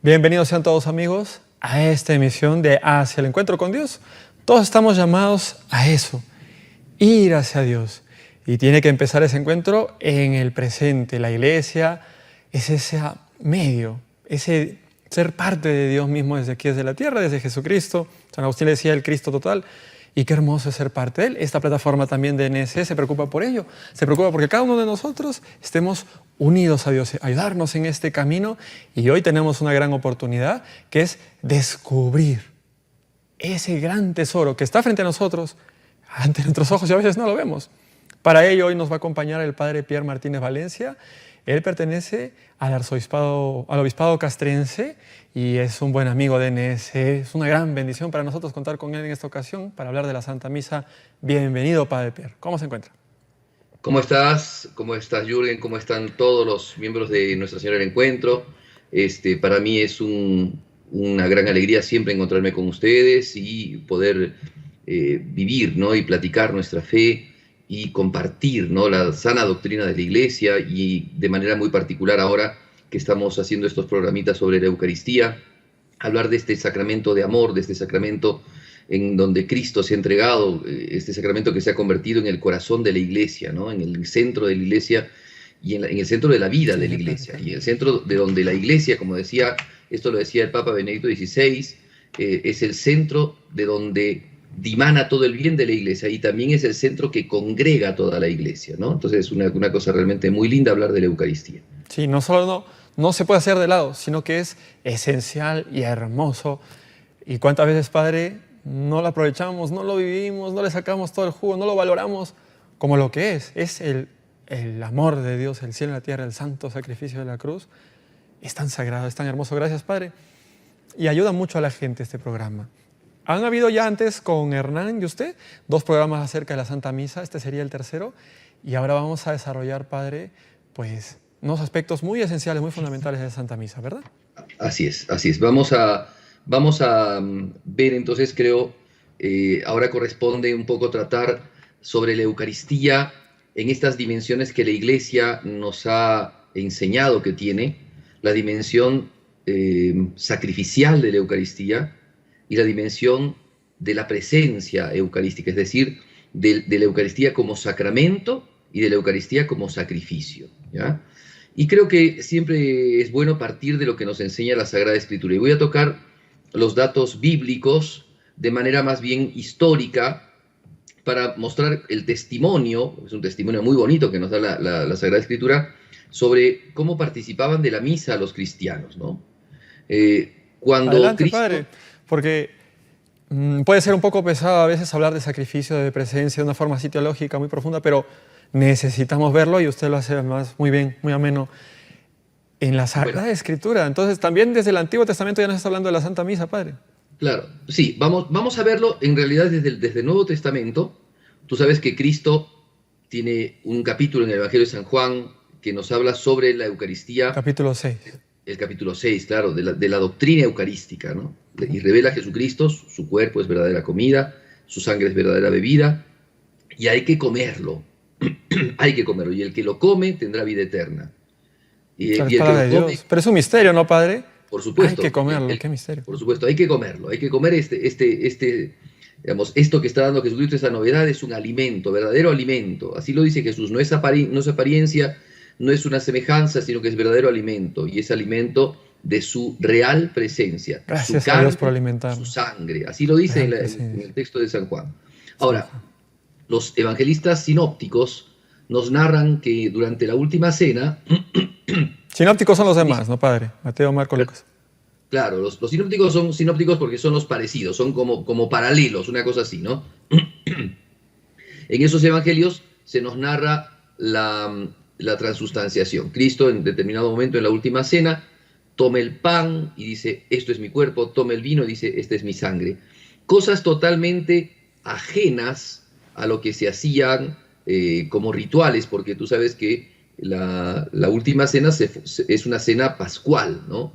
Bienvenidos sean todos amigos a esta emisión de Hacia el Encuentro con Dios. Todos estamos llamados a eso, ir hacia Dios. Y tiene que empezar ese encuentro en el presente. La iglesia es ese medio, ese ser parte de Dios mismo desde aquí, desde la tierra, desde Jesucristo. San Agustín le decía el Cristo total. Y qué hermoso es ser parte de Él. Esta plataforma también de NSE se preocupa por ello. Se preocupa porque cada uno de nosotros estemos unidos a Dios, ayudarnos en este camino. Y hoy tenemos una gran oportunidad que es descubrir ese gran tesoro que está frente a nosotros, ante nuestros ojos y a veces no lo vemos. Para ello hoy nos va a acompañar el padre Pierre Martínez Valencia. Él pertenece al obispado castrense y es un buen amigo de NSE. Es una gran bendición para nosotros contar con él en esta ocasión para hablar de la Santa Misa. Bienvenido, padre Pierre. ¿Cómo se encuentra? ¿Cómo estás? ¿Cómo estás, Jürgen? ¿Cómo están todos los miembros de Nuestra Señora del Encuentro? Para mí es una gran alegría siempre encontrarme con ustedes y poder vivir, ¿no? Y platicar nuestra fe y compartir, ¿no? La sana doctrina de la Iglesia y de manera muy particular ahora que estamos haciendo estos programitas sobre la Eucaristía, hablar de este sacramento de amor, de este sacramento en donde Cristo se ha entregado, este sacramento que se ha convertido en el corazón de la Iglesia, ¿no? En el centro de la Iglesia y en el centro de la vida de la Iglesia, y en el centro de donde la Iglesia, como decía, esto lo decía el Papa Benedicto XVI, es el centro de donde dimana todo el bien de la Iglesia y también es el centro que congrega a toda la Iglesia, ¿no? Entonces es una cosa realmente muy linda hablar de la Eucaristía. Sí, no solo no se puede hacer de lado, sino que es esencial y hermoso. ¿Y cuántas veces, padre, no lo aprovechamos, no lo vivimos, no le sacamos todo el jugo, no lo valoramos como lo que es? Es el amor de Dios, el cielo y la tierra, el santo sacrificio de la cruz. Es tan sagrado, es tan hermoso. Gracias, padre. Y ayuda mucho a la gente este programa. Han habido ya antes con Hernán y usted 2 programas acerca de la Santa Misa. Este sería el tercero. Y ahora vamos a desarrollar, padre, pues unos aspectos muy esenciales, muy fundamentales de la Santa Misa, ¿verdad? Así es, así es. Vamos a ver entonces, creo, ahora corresponde un poco tratar sobre la Eucaristía en estas dimensiones que la Iglesia nos ha enseñado que tiene, la dimensión sacrificial de la Eucaristía y la dimensión de la presencia eucarística, es decir, de la Eucaristía como sacramento y de la Eucaristía como sacrificio, ¿ya? Y creo que siempre es bueno partir de lo que nos enseña la Sagrada Escritura. Y voy a tocar los datos bíblicos de manera más bien histórica para mostrar el testimonio, es un testimonio muy bonito que nos da la Sagrada Escritura, sobre cómo participaban de la misa los cristianos, ¿no? Cuando Adelante, Cristo... padre, porque puede ser un poco pesado a veces hablar de sacrificio, de presencia, de una forma así teológica muy profunda, pero necesitamos verlo y usted lo hace además muy bien, muy ameno en la Sagrada Escritura. Entonces, también desde el Antiguo Testamento ya nos está hablando de la Santa Misa, padre. Claro, sí, vamos a verlo en realidad desde el Nuevo Testamento. Tú sabes que Cristo tiene un capítulo en el Evangelio de San Juan que nos habla sobre la Eucaristía. Capítulo 6. El capítulo 6, claro, de la doctrina eucarística, ¿no? Y revela a Jesucristo, su cuerpo es verdadera comida, su sangre es verdadera bebida, y hay que comerlo. Hay que comerlo, y el que lo come tendrá vida eterna. Y el que lo come, pero es un misterio, ¿no, padre? Por supuesto. Hay que comerlo, qué misterio. Por supuesto, hay que comerlo, hay que comer digamos, esto que está dando Jesucristo, esta novedad, es un alimento, verdadero alimento. Así lo dice Jesús, no es apariencia, no es una semejanza, sino que es verdadero alimento, y es alimento de su real presencia. Gracias su carne, a Dios por alimentarnos. su sangre. Así lo dice en el texto de San Juan. Ahora, los evangelistas sinópticos nos narran que durante la última cena... Sinópticos son los demás, ¿no, padre? Mateo, Marcos, Lucas. Claro, los sinópticos son sinópticos porque son los parecidos, son como paralelos, una cosa así, ¿no? En esos evangelios se nos narra la transustanciación. Cristo en determinado momento en la última cena toma el pan y dice, esto es mi cuerpo, toma el vino y dice, esta es mi sangre. Cosas totalmente ajenas a lo que se hacían como rituales, porque tú sabes que la última cena es una cena pascual, ¿no?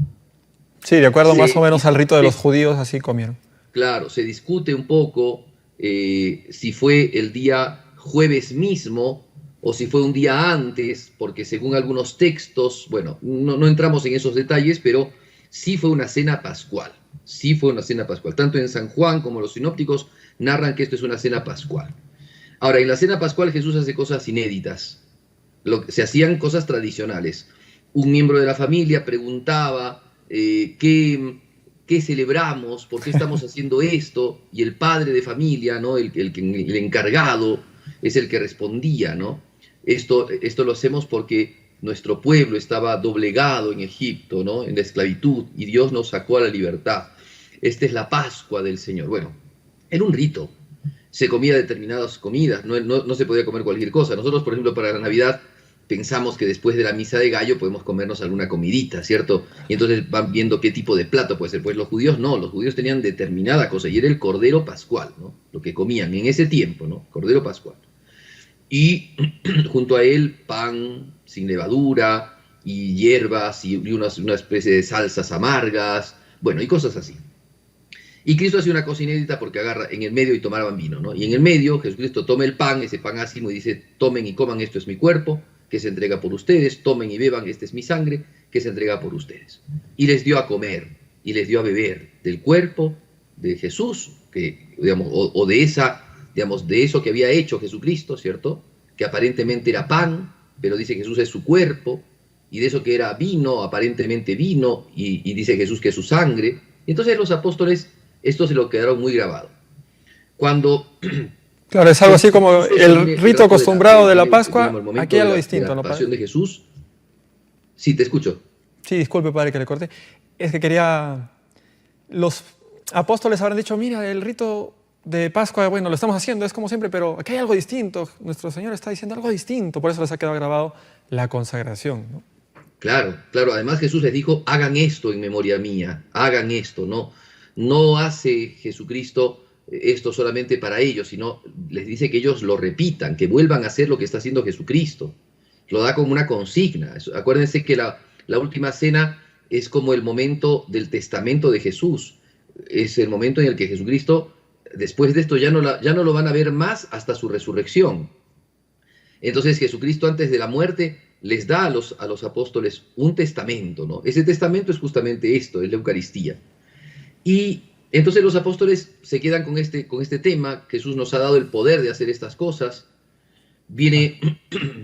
Sí, de acuerdo más o menos al rito de los judíos, así comieron. Claro, se discute un poco si fue el día jueves mismo o si fue un día antes, porque según algunos textos, bueno, no entramos en esos detalles, pero Sí fue una cena pascual, sí fue una cena pascual. Tanto en San Juan como los sinópticos narran que esto es una cena pascual. Ahora, en la cena pascual Jesús hace cosas inéditas. Se hacían cosas tradicionales. Un miembro de la familia preguntaba ¿qué celebramos? ¿Por qué estamos haciendo esto? Y el padre de familia, ¿no? el encargado, es el que respondía, ¿no? Esto lo hacemos porque nuestro pueblo estaba doblegado en Egipto, ¿no? En la esclavitud, y Dios nos sacó a la libertad. Esta es la Pascua del Señor. Bueno, era un rito. Se comía determinadas comidas, no se podía comer cualquier cosa. Nosotros, por ejemplo, para la Navidad pensamos que después de la misa de gallo podemos comernos alguna comidita, ¿cierto? Y entonces van viendo qué tipo de plato puede ser. Pues los judíos no, los judíos tenían determinada cosa, y era el cordero pascual, ¿no? Lo que comían en ese tiempo, ¿no? Cordero pascual. Y junto a él pan sin levadura y hierbas y una especie de salsas amargas, bueno, y cosas así. Y Cristo hace una cosa inédita porque agarra en el medio y tomaban vino, ¿no? Y en el medio Jesucristo toma el pan, ese pan ácimo, y dice: tomen y coman, esto es mi cuerpo, que se entrega por ustedes, tomen y beban, esta es mi sangre, que se entrega por ustedes. Y les dio a comer y les dio a beber del cuerpo de Jesús, que, digamos, o de esa, digamos, de eso que había hecho Jesucristo, ¿cierto? Que aparentemente era pan, pero dice Jesús es su cuerpo, y de eso que era vino, aparentemente vino, y dice Jesús que es su sangre. Y entonces los apóstoles esto se lo quedaron muy grabado. Cuando... Claro, es algo así como el rito acostumbrado de la Pascua, aquí hay algo distinto, distinto, ¿no, padre? La pasión de Jesús. Sí, te escucho. Sí, disculpe, padre, que le corté. Es que quería... Los apóstoles habrán dicho: mira, el rito de Pascua, bueno, lo estamos haciendo, es como siempre, pero aquí hay algo distinto. Nuestro Señor está diciendo algo distinto, por eso les ha quedado grabado la consagración, ¿no? Claro, claro. Además Jesús les dijo: hagan esto en memoria mía, hagan esto, ¿no? No hace Jesucristo esto solamente para ellos, sino les dice que ellos lo repitan, que vuelvan a hacer lo que está haciendo Jesucristo. Lo da como una consigna. Acuérdense que la última cena es como el momento del testamento de Jesús. Es el momento en el que Jesucristo, después de esto, ya no lo van a ver más hasta su resurrección. Entonces Jesucristo, antes de la muerte, les da a los apóstoles un testamento, ¿no? Ese testamento es justamente esto, es la Eucaristía. Y entonces los apóstoles se quedan con este tema. Jesús nos ha dado el poder de hacer estas cosas. Viene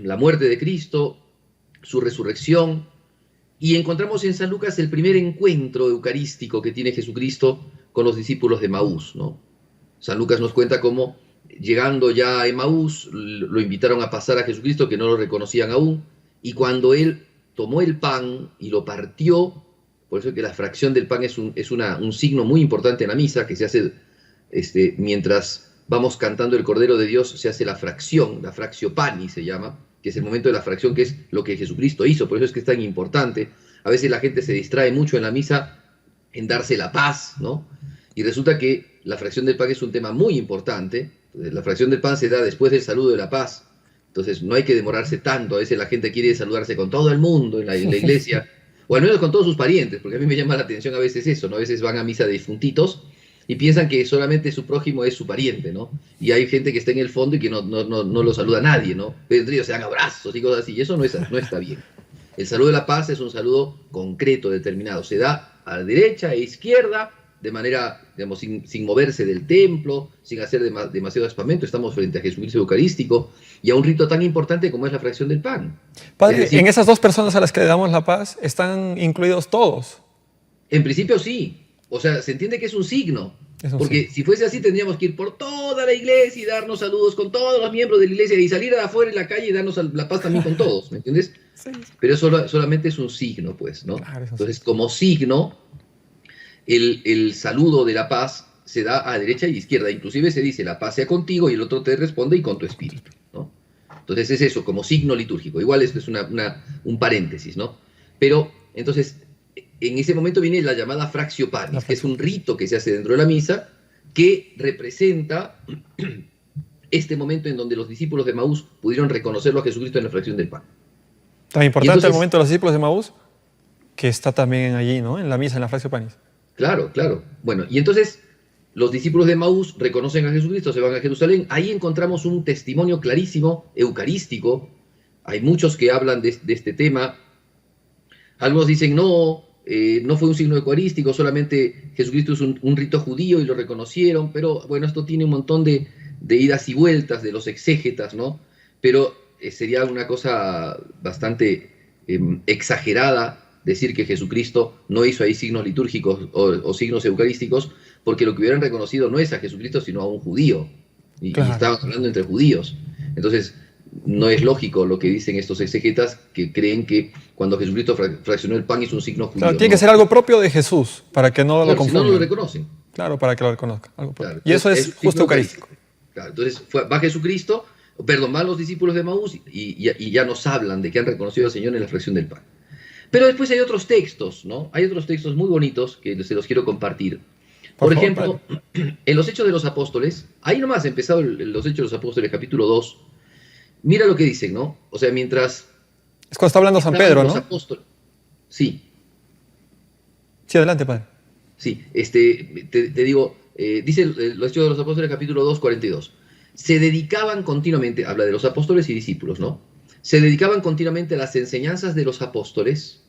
la muerte de Cristo, su resurrección, y encontramos en San Lucas el primer encuentro eucarístico que tiene Jesucristo con los discípulos de Emaús, ¿no? San Lucas nos cuenta cómo, llegando ya a Emaús, lo invitaron a pasar a Jesucristo, que no lo reconocían aún, y cuando él tomó el pan y lo partió, por eso que la fracción del pan es un signo muy importante en la misa, que se hace mientras vamos cantando el Cordero de Dios, se hace la fracción, la fractio pani se llama, que es el momento de la fracción, que es lo que Jesucristo hizo. Por eso es que es tan importante. A veces la gente se distrae mucho en la misa en darse la paz, ¿no? Y resulta que la fracción del pan es un tema muy importante. La fracción del pan se da después del saludo de la paz. Entonces no hay que demorarse tanto. A veces la gente quiere saludarse con todo el mundo en la iglesia, o al menos con todos sus parientes, porque a mí me llama la atención a veces eso, ¿no? A veces van a misa de difuntitos y piensan que solamente su prójimo es su pariente, ¿no? Y hay gente que está en el fondo y que no lo saluda a nadie, ¿no? Entre ellos se dan abrazos y cosas así, y eso no está bien. El saludo de la paz es un saludo concreto, determinado. Se da a la derecha e izquierda, de manera, digamos, sin moverse del templo, sin hacer demasiado espamento. Estamos frente a Jesucristo Eucarístico y a un rito tan importante como es la fracción del pan. Padre, decir, en esas dos personas a las que le damos la paz, ¿están incluidos todos? En principio sí. O sea, se entiende que es un signo. Porque si fuese así, tendríamos que ir por toda la iglesia y darnos saludos con todos los miembros de la iglesia y salir de afuera en la calle y darnos la paz también con todos, ¿me entiendes? Sí. Pero eso solamente es un signo, pues, ¿no? Claro, entonces, como signo, el saludo de la paz se da a derecha y izquierda. Inclusive se dice: la paz sea contigo, y el otro te responde: y con tu espíritu, ¿no? Entonces es eso, como signo litúrgico. Igual esto es un paréntesis, ¿no? Pero, entonces, en ese momento viene la llamada fractio panis, que es un rito que se hace dentro de la misa, que representa este momento en donde los discípulos de Emaús pudieron reconocerlo a Jesucristo en la fracción del pan. Tan importante entonces, el momento de los discípulos de Emaús, que está también allí, ¿no? En la misa, en la fractio panis. Claro, claro. Bueno, y entonces los discípulos de Emaús reconocen a Jesucristo, se van a Jerusalén. Ahí encontramos un testimonio clarísimo, eucarístico. Hay muchos que hablan de este tema. Algunos dicen: no, no fue un signo eucarístico, solamente Jesucristo es un rito judío y lo reconocieron, pero bueno, esto tiene un montón de idas y vueltas de los exégetas, ¿no? Pero sería una cosa bastante exagerada decir que Jesucristo no hizo ahí signos litúrgicos o signos eucarísticos, porque lo que hubieran reconocido no es a Jesucristo, sino a un judío. Y estaban hablando entre judíos. Entonces, no es lógico lo que dicen estos exegetas que creen que cuando Jesucristo fraccionó el pan hizo un signo judío. Claro, tiene que ser algo propio de Jesús, para que no lo confundan. Si no lo reconocen. Claro, para que lo reconozcan. Algo propio. Claro, y eso es justo eucarístico. Claro, entonces va Jesucristo, van los discípulos de Maús y ya nos hablan de que han reconocido al Señor en la fracción del pan. Pero después hay otros textos, ¿no? Hay otros textos muy bonitos que se los quiero compartir. Por ejemplo, en los Hechos de los Apóstoles, ahí nomás empezado los Hechos de los Apóstoles, capítulo 2, mira lo que dicen, ¿no? O sea, mientras... Es cuando está hablando San Pedro, ¿no? Sí. Sí, adelante, padre. Sí, te digo, dice los Hechos de los Apóstoles, capítulo 2, 42. Se dedicaban continuamente, habla de los apóstoles y discípulos, ¿no? Se dedicaban continuamente a las enseñanzas de los apóstoles.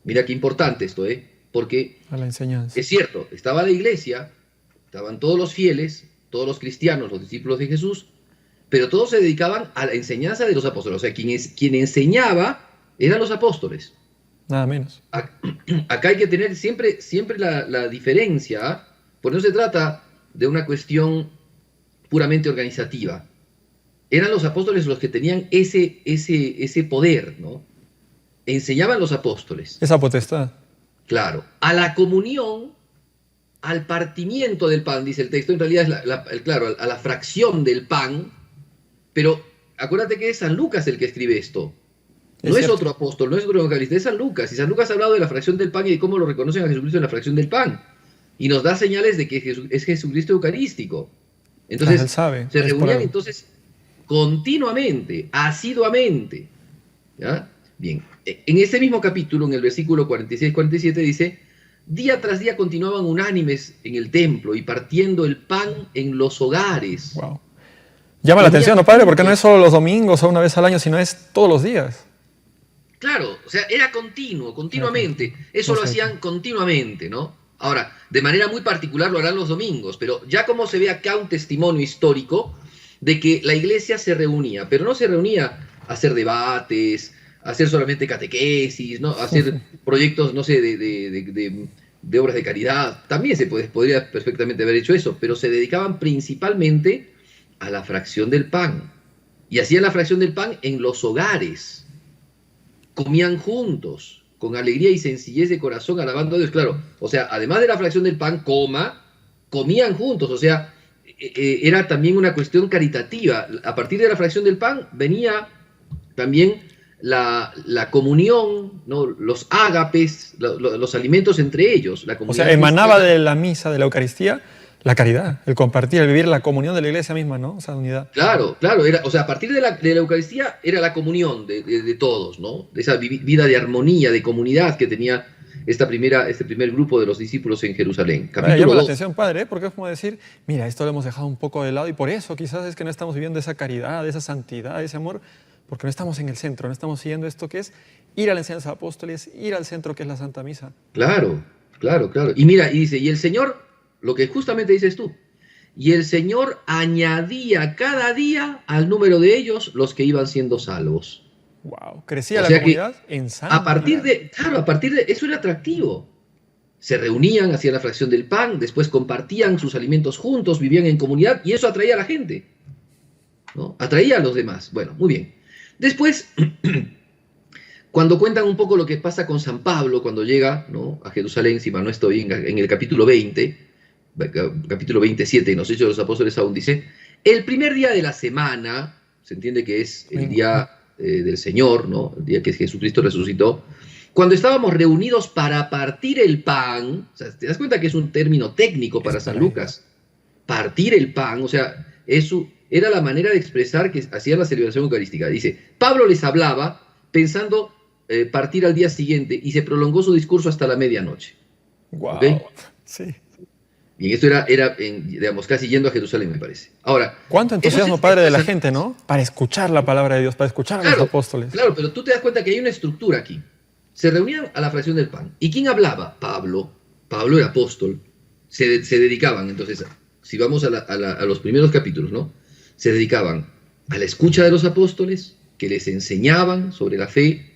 Mira qué importante esto, porque a la enseñanza. Es cierto, estaba la iglesia, estaban todos los fieles, todos los cristianos, los discípulos de Jesús, pero todos se dedicaban a la enseñanza de los apóstoles. O sea, quien enseñaba eran los apóstoles. Nada menos. Acá hay que tener siempre la diferencia, porque no se trata de una cuestión puramente organizativa. Eran los apóstoles los que tenían ese poder, ¿no? Enseñaban los apóstoles. Esa potestad. Claro. A la comunión, al partimiento del pan, dice el texto, en realidad es claro, a la fracción del pan, pero acuérdate que es San Lucas el que escribe esto. No es otro apóstol, no es otro evangelista, es San Lucas. Y San Lucas ha hablado de la fracción del pan y de cómo lo reconocen a Jesucristo en la fracción del pan. Y nos da señales de que es Jesucristo eucarístico. Entonces, él sabe, se reunían entonces continuamente, asiduamente. ¿Ya? Bien, en este mismo capítulo, en el versículo 46-47, dice: día tras día continuaban unánimes en el templo y partiendo el pan en los hogares. Wow. Llama la atención, ¿no, padre? Porque no es solo los domingos o una vez al año, sino es todos los días. Claro, o sea, era continuamente. Eso lo hacían continuamente, ¿no? Ahora, de manera muy particular lo harán los domingos, pero ya como se ve acá un testimonio histórico de que la iglesia se reunía, pero no se reunía a hacer debates, a hacer solamente catequesis, ¿no? A hacer proyectos, no sé, de obras de caridad. También podría perfectamente haber hecho eso, pero se dedicaban principalmente a la fracción del pan. Y hacían la fracción del pan en los hogares. Comían juntos, con alegría y sencillez de corazón, alabando a Dios. Claro, o sea, además de la fracción del pan, comían juntos. O sea, era también una cuestión caritativa. A partir de la fracción del pan venía también la comunión, ¿no? Los ágapes, los alimentos entre ellos. O sea, emanaba de la misa, de la Eucaristía, la caridad, el compartir, el vivir la comunión de la iglesia misma, ¿no? O sea, unidad. Claro, o sea, a partir de la Eucaristía era la comunión de todos, ¿no? De esa vida de armonía, de comunidad que tenía este primer grupo de los discípulos en Jerusalén. Llama la atención, padre, porque es como decir, mira, esto lo hemos dejado un poco de lado y por eso quizás es que no estamos viviendo esa caridad, esa santidad, ese amor, porque no estamos en el centro, no estamos siguiendo esto que es ir a la enseñanza de apóstoles, ir al centro que es la Santa Misa. Claro. Y mira, y dice, y el Señor, lo que justamente dices tú, y el Señor añadía cada día al número de ellos los que iban siendo salvos. Wow, crecía la comunidad en santidad. A partir de eso era atractivo. Se reunían, hacían la fracción del pan, después compartían sus alimentos juntos, vivían en comunidad y eso atraía a la gente, ¿no? Atraía a los demás. Bueno, muy bien. Después, cuando cuentan un poco lo que pasa con San Pablo cuando llega, ¿no?, a Jerusalén, si mal no estoy en el capítulo 20, capítulo 27, en los Hechos de los Apóstoles aún dice, el primer día de la semana, se entiende que es el día del Señor, ¿no?, el día que Jesucristo resucitó, cuando estábamos reunidos para partir el pan, o sea, te das cuenta que es un término técnico para San Lucas, partir el pan, o sea, eso era la manera de expresar que hacían la celebración eucarística. Dice, Pablo les hablaba pensando partir al día siguiente y se prolongó su discurso hasta la medianoche. Wow. ¿Okay? Sí. Y esto era digamos, casi yendo a Jerusalén, me parece. Ahora, ¿cuánto entusiasmo, padre, de la gente, ¿no? Para escuchar la palabra de Dios, para escuchar a los apóstoles. Claro, pero tú te das cuenta que hay una estructura aquí. se reunían a la fracción del pan. ¿Y quién hablaba? Pablo. Pablo era apóstol. Se dedicaban, entonces, si vamos a los primeros capítulos, ¿no? Se dedicaban a la escucha de los apóstoles, que les enseñaban sobre la fe,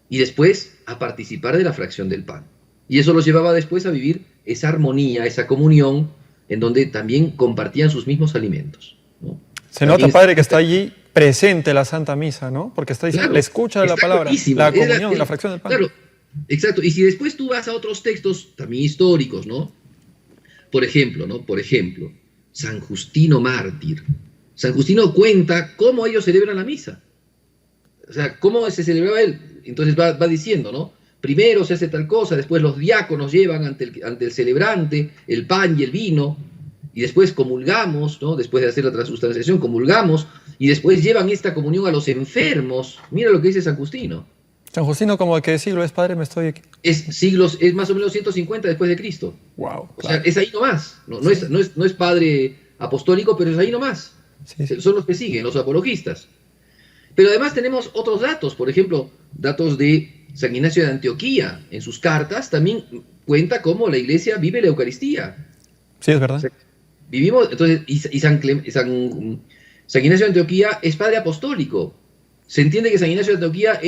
y después a participar de la fracción del pan. Y eso los llevaba después a vivir esa armonía, esa comunión, en donde también compartían sus mismos alimentos, ¿no? Se nota, padre, que está allí presente la Santa Misa, ¿no? Porque está diciendo, Claro, la escucha de la palabra, clarísimo. la comunión, la fracción del pan. Claro, exacto. Y si después tú vas a otros textos también históricos, ¿no? Por ejemplo, San Justino mártir. San Justino cuenta cómo ellos celebran la misa. O sea, cómo se celebraba él. Entonces va diciendo, ¿no? Primero se hace tal cosa, después los diáconos llevan ante el celebrante el pan y el vino, y después comulgamos, ¿no? Después de hacer la transustanciación, comulgamos, y después llevan esta comunión a los enfermos. Mira lo que dice San Justino. San Justino, ¿como de qué siglo es, padre? Es más o menos 150 después de Cristo. Wow, o sea, es ahí nomás. No es padre apostólico, pero es ahí nomás. Sí. Son los que siguen, los apologistas. Pero además tenemos otros datos, por ejemplo, datos de San Ignacio de Antioquía. En sus cartas también cuenta cómo la Iglesia vive la Eucaristía. Sí, es verdad. O sea, vivimos, entonces, y San Ignacio de Antioquía es padre apostólico. Se entiende que San Ignacio de Antioquía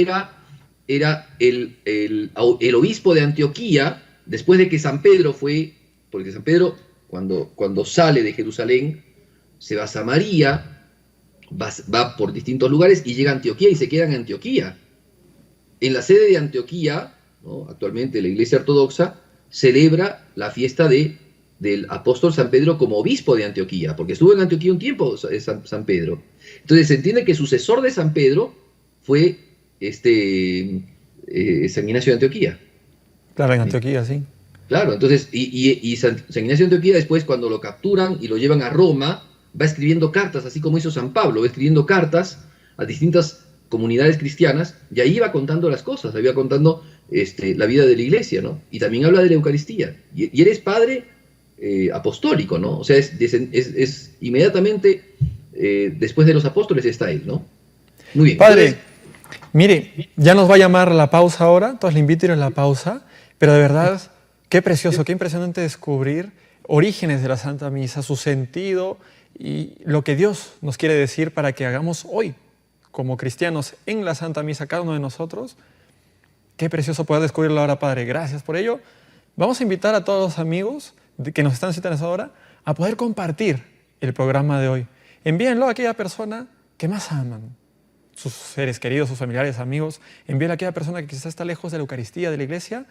era el obispo de Antioquía, después de que San Pedro fue, porque San Pedro, cuando sale de Jerusalén, se va a Samaria, va por distintos lugares y llega a Antioquía y se queda en Antioquía. En la sede de Antioquía, ¿no? Actualmente la Iglesia Ortodoxa celebra la fiesta del apóstol San Pedro como obispo de Antioquía, porque estuvo en Antioquía un tiempo San Pedro. Entonces se entiende que sucesor de San Pedro fue San Ignacio de Antioquía. Claro, en Antioquía, sí. Claro, entonces, y San Ignacio de Antioquía después, cuando lo capturan y lo llevan a Roma, va escribiendo cartas, así como hizo San Pablo, va escribiendo cartas a distintas comunidades cristianas, y ahí va contando las cosas, ahí va contando la vida de la iglesia, ¿no? Y también habla de la Eucaristía. Y él es padre apostólico, ¿no? O sea, es inmediatamente después de los apóstoles está él, ¿no? Muy bien. Padre, entonces, mire, ya nos va a llamar la pausa ahora, entonces le invito a ir a la pausa, pero de verdad, qué precioso, qué impresionante descubrir orígenes de la Santa Misa, su sentido y lo que Dios nos quiere decir para que hagamos hoy, como cristianos, en la Santa Misa, cada uno de nosotros. Qué precioso poder descubrirlo ahora, Padre. Gracias por ello. Vamos a invitar a todos los amigos que nos están citando ahora a poder compartir el programa de hoy. Envíenlo a aquella persona que más aman, sus seres queridos, sus familiares, amigos. Envíenlo a aquella persona que quizás está lejos de la Eucaristía, de la Iglesia,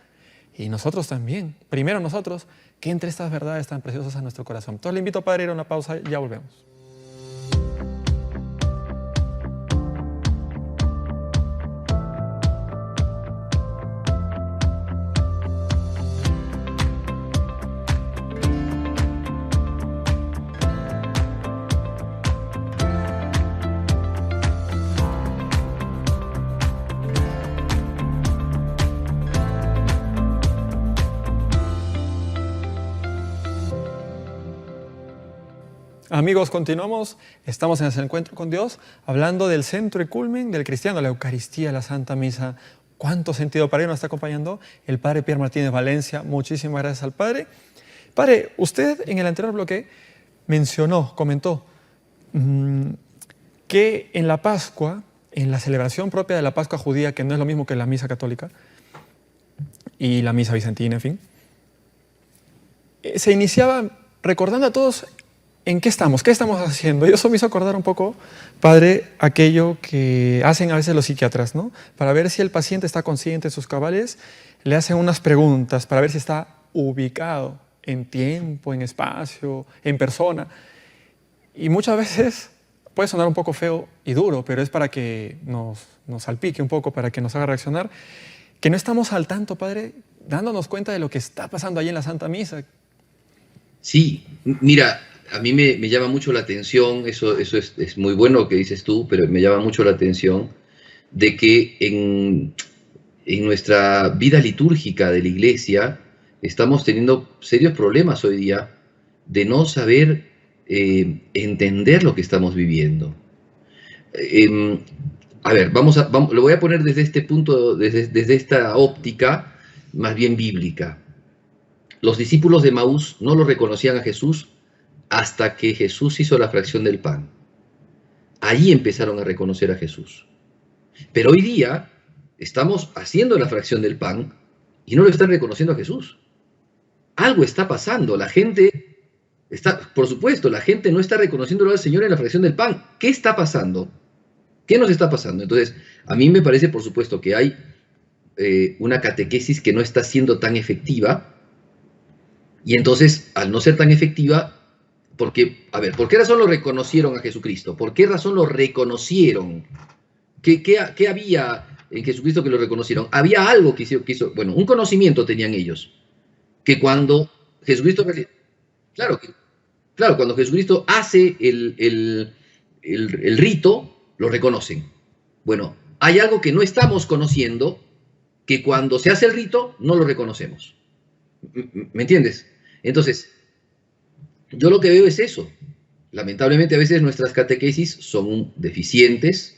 y nosotros también. Primero nosotros, que entre estas verdades tan preciosas a nuestro corazón. Entonces le invito, Padre, a ir a una pausa y ya volvemos. Amigos, continuamos. Estamos en el encuentro con Dios, hablando del centro y culmen del cristiano, la Eucaristía, la Santa Misa. ¿Cuánto sentido para ello nos está acompañando el Padre Pierre Martínez Valencia? Muchísimas gracias al Padre. Padre, usted en el anterior bloque comentó que en la Pascua, en la celebración propia de la Pascua judía, que no es lo mismo que la misa católica y la misa bizantina, en fin, se iniciaba recordando a todos ¿en qué estamos? ¿Qué estamos haciendo? Y eso me hizo acordar un poco, Padre, aquello que hacen a veces los psiquiatras, ¿no? Para ver si el paciente está consciente de sus cabales, le hacen unas preguntas para ver si está ubicado en tiempo, en espacio, en persona. Y muchas veces puede sonar un poco feo y duro, pero es para que nos salpique un poco, para que nos haga reaccionar, que no estamos al tanto, Padre, dándonos cuenta de lo que está pasando ahí en la Santa Misa. Sí, mira, a mí me llama mucho la atención, eso es muy bueno lo que dices tú, pero me llama mucho la atención de que en nuestra vida litúrgica de la Iglesia estamos teniendo serios problemas hoy día de no saber entender lo que estamos viviendo. A ver, lo voy a poner desde este punto, desde esta óptica más bien bíblica. Los discípulos de Maús no lo reconocían a Jesús hasta que Jesús hizo la fracción del pan. Ahí empezaron a reconocer a Jesús. Pero hoy día estamos haciendo la fracción del pan y no lo están reconociendo a Jesús. Algo está pasando. La gente por supuesto, la gente no está reconociéndolo al Señor en la fracción del pan. ¿Qué está pasando? ¿Qué nos está pasando? Entonces, a mí me parece, por supuesto, que hay una catequesis que no está siendo tan efectiva. Y entonces, al no ser tan efectiva, ¿por qué razón lo reconocieron a Jesucristo? ¿Por qué razón lo reconocieron? ¿Qué había en Jesucristo que lo reconocieron? Había algo que hizo, bueno, un conocimiento tenían ellos, que cuando Jesucristo, claro, cuando Jesucristo hace el rito, lo reconocen. Bueno, hay algo que no estamos conociendo, que cuando se hace el rito, no lo reconocemos. ¿Me entiendes? Entonces, yo lo que veo es eso. Lamentablemente a veces nuestras catequesis son deficientes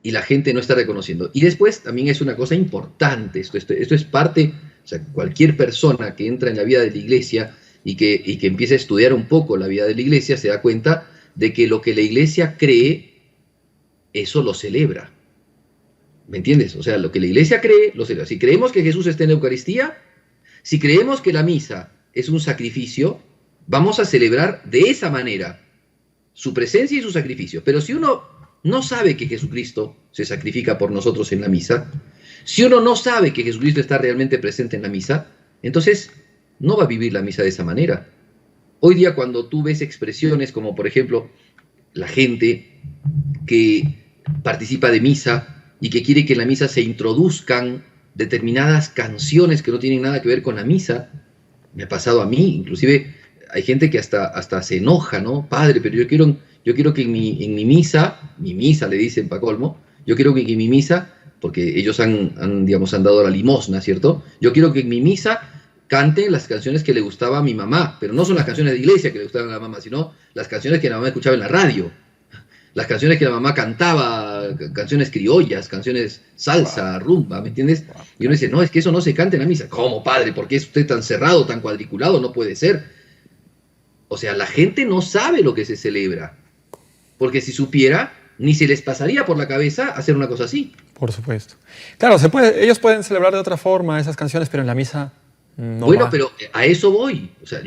y la gente no está reconociendo. Y después también es una cosa importante, esto es parte, o sea, cualquier persona que entra en la vida de la iglesia y que empieza a estudiar un poco la vida de la iglesia se da cuenta de que lo que la iglesia cree, eso lo celebra. ¿Me entiendes? O sea, lo que la iglesia cree, lo celebra. Si creemos que Jesús está en la Eucaristía, si creemos que la misa es un sacrificio, vamos a celebrar de esa manera su presencia y su sacrificio. Pero si uno no sabe que Jesucristo se sacrifica por nosotros en la misa, si uno no sabe que Jesucristo está realmente presente en la misa, entonces no va a vivir la misa de esa manera. Hoy día cuando tú ves expresiones como, por ejemplo, la gente que participa de misa y que quiere que en la misa se introduzcan determinadas canciones que no tienen nada que ver con la misa, me ha pasado a mí, inclusive hay gente que hasta se enoja, ¿no? Padre, pero yo quiero que en mi misa le dicen pa' colmo, yo quiero que en mi misa, porque ellos han dado la limosna, ¿cierto? Yo quiero que en mi misa canten las canciones que le gustaba a mi mamá, pero no son las canciones de iglesia que le gustaban a la mamá, sino las canciones que la mamá escuchaba en la radio, las canciones que la mamá cantaba, canciones criollas, canciones salsa, rumba, ¿me entiendes? Y uno dice, no, es que eso no se canta en la misa. ¿Cómo, padre? ¿Por qué es usted tan cerrado, tan cuadriculado? No puede ser. O sea, la gente no sabe lo que se celebra, porque si supiera, ni se les pasaría por la cabeza hacer una cosa así. Por supuesto. Claro, ellos pueden celebrar de otra forma esas canciones, pero en la misa no bueno, va. pero a eso voy. O sea,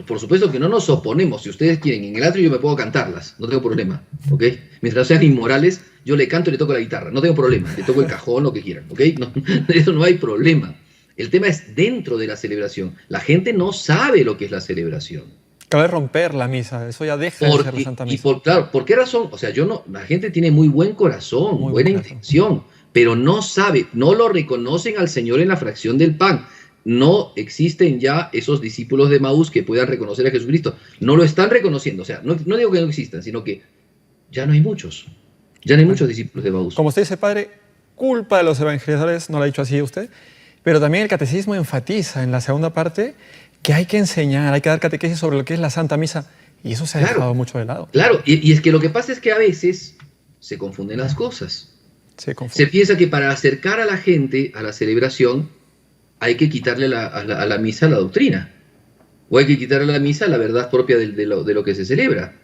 por supuesto que no nos oponemos. Si ustedes quieren, en el atrio yo me puedo cantarlas, no tengo problema, ¿ok? Mientras sean inmorales, yo le canto y le toco la guitarra, no tengo problema. Le toco el cajón, lo que quieran, ¿ok? No, eso no hay problema. El tema es dentro de la celebración. La gente no sabe lo que es la celebración. Cabe romper la misa, eso ya deja de ser la Santa Misa. Claro, ¿por qué razón? O sea, la gente tiene muy buen corazón, buena intención, pero no sabe, no lo reconocen al Señor en la fracción del pan. No existen ya esos discípulos de Maús que puedan reconocer a Jesucristo. No lo están reconociendo. O sea, no digo que no existan, sino que ya no hay muchos. Ya no hay muchos discípulos de Maús. Como usted dice, padre, culpa de los evangelizadores, no lo ha dicho así usted, pero también el catecismo enfatiza en la segunda parte que hay que enseñar, hay que dar catequesis sobre lo que es la Santa Misa. Y eso se ha dejado mucho de lado. Claro, y es que lo que pasa es que a veces se confunden las cosas. Se piensa que para acercar a la gente a la celebración hay que quitarle a la misa la doctrina. O hay que quitarle a la misa la verdad propia de lo que se celebra.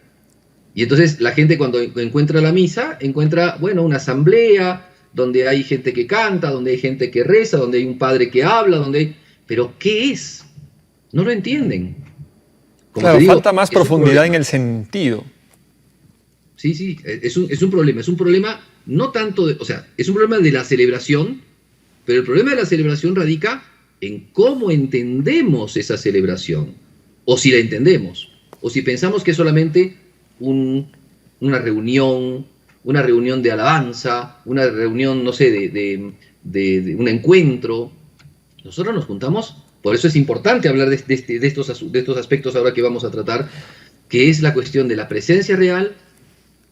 Y entonces la gente cuando encuentra la misa, encuentra, bueno, una asamblea donde hay gente que canta, donde hay gente que reza, donde hay un padre que habla, pero ¿qué es? No lo entienden. Claro, falta más profundidad en el sentido. Sí, es un problema. Es un problema no tanto es un problema de la celebración, pero el problema de la celebración radica en cómo entendemos esa celebración. O si la entendemos. O si pensamos que es solamente una reunión de alabanza, una reunión, no sé, de un encuentro. Nosotros nos juntamos. Por eso es importante hablar de estos aspectos ahora que vamos a tratar, que es la cuestión de la presencia real,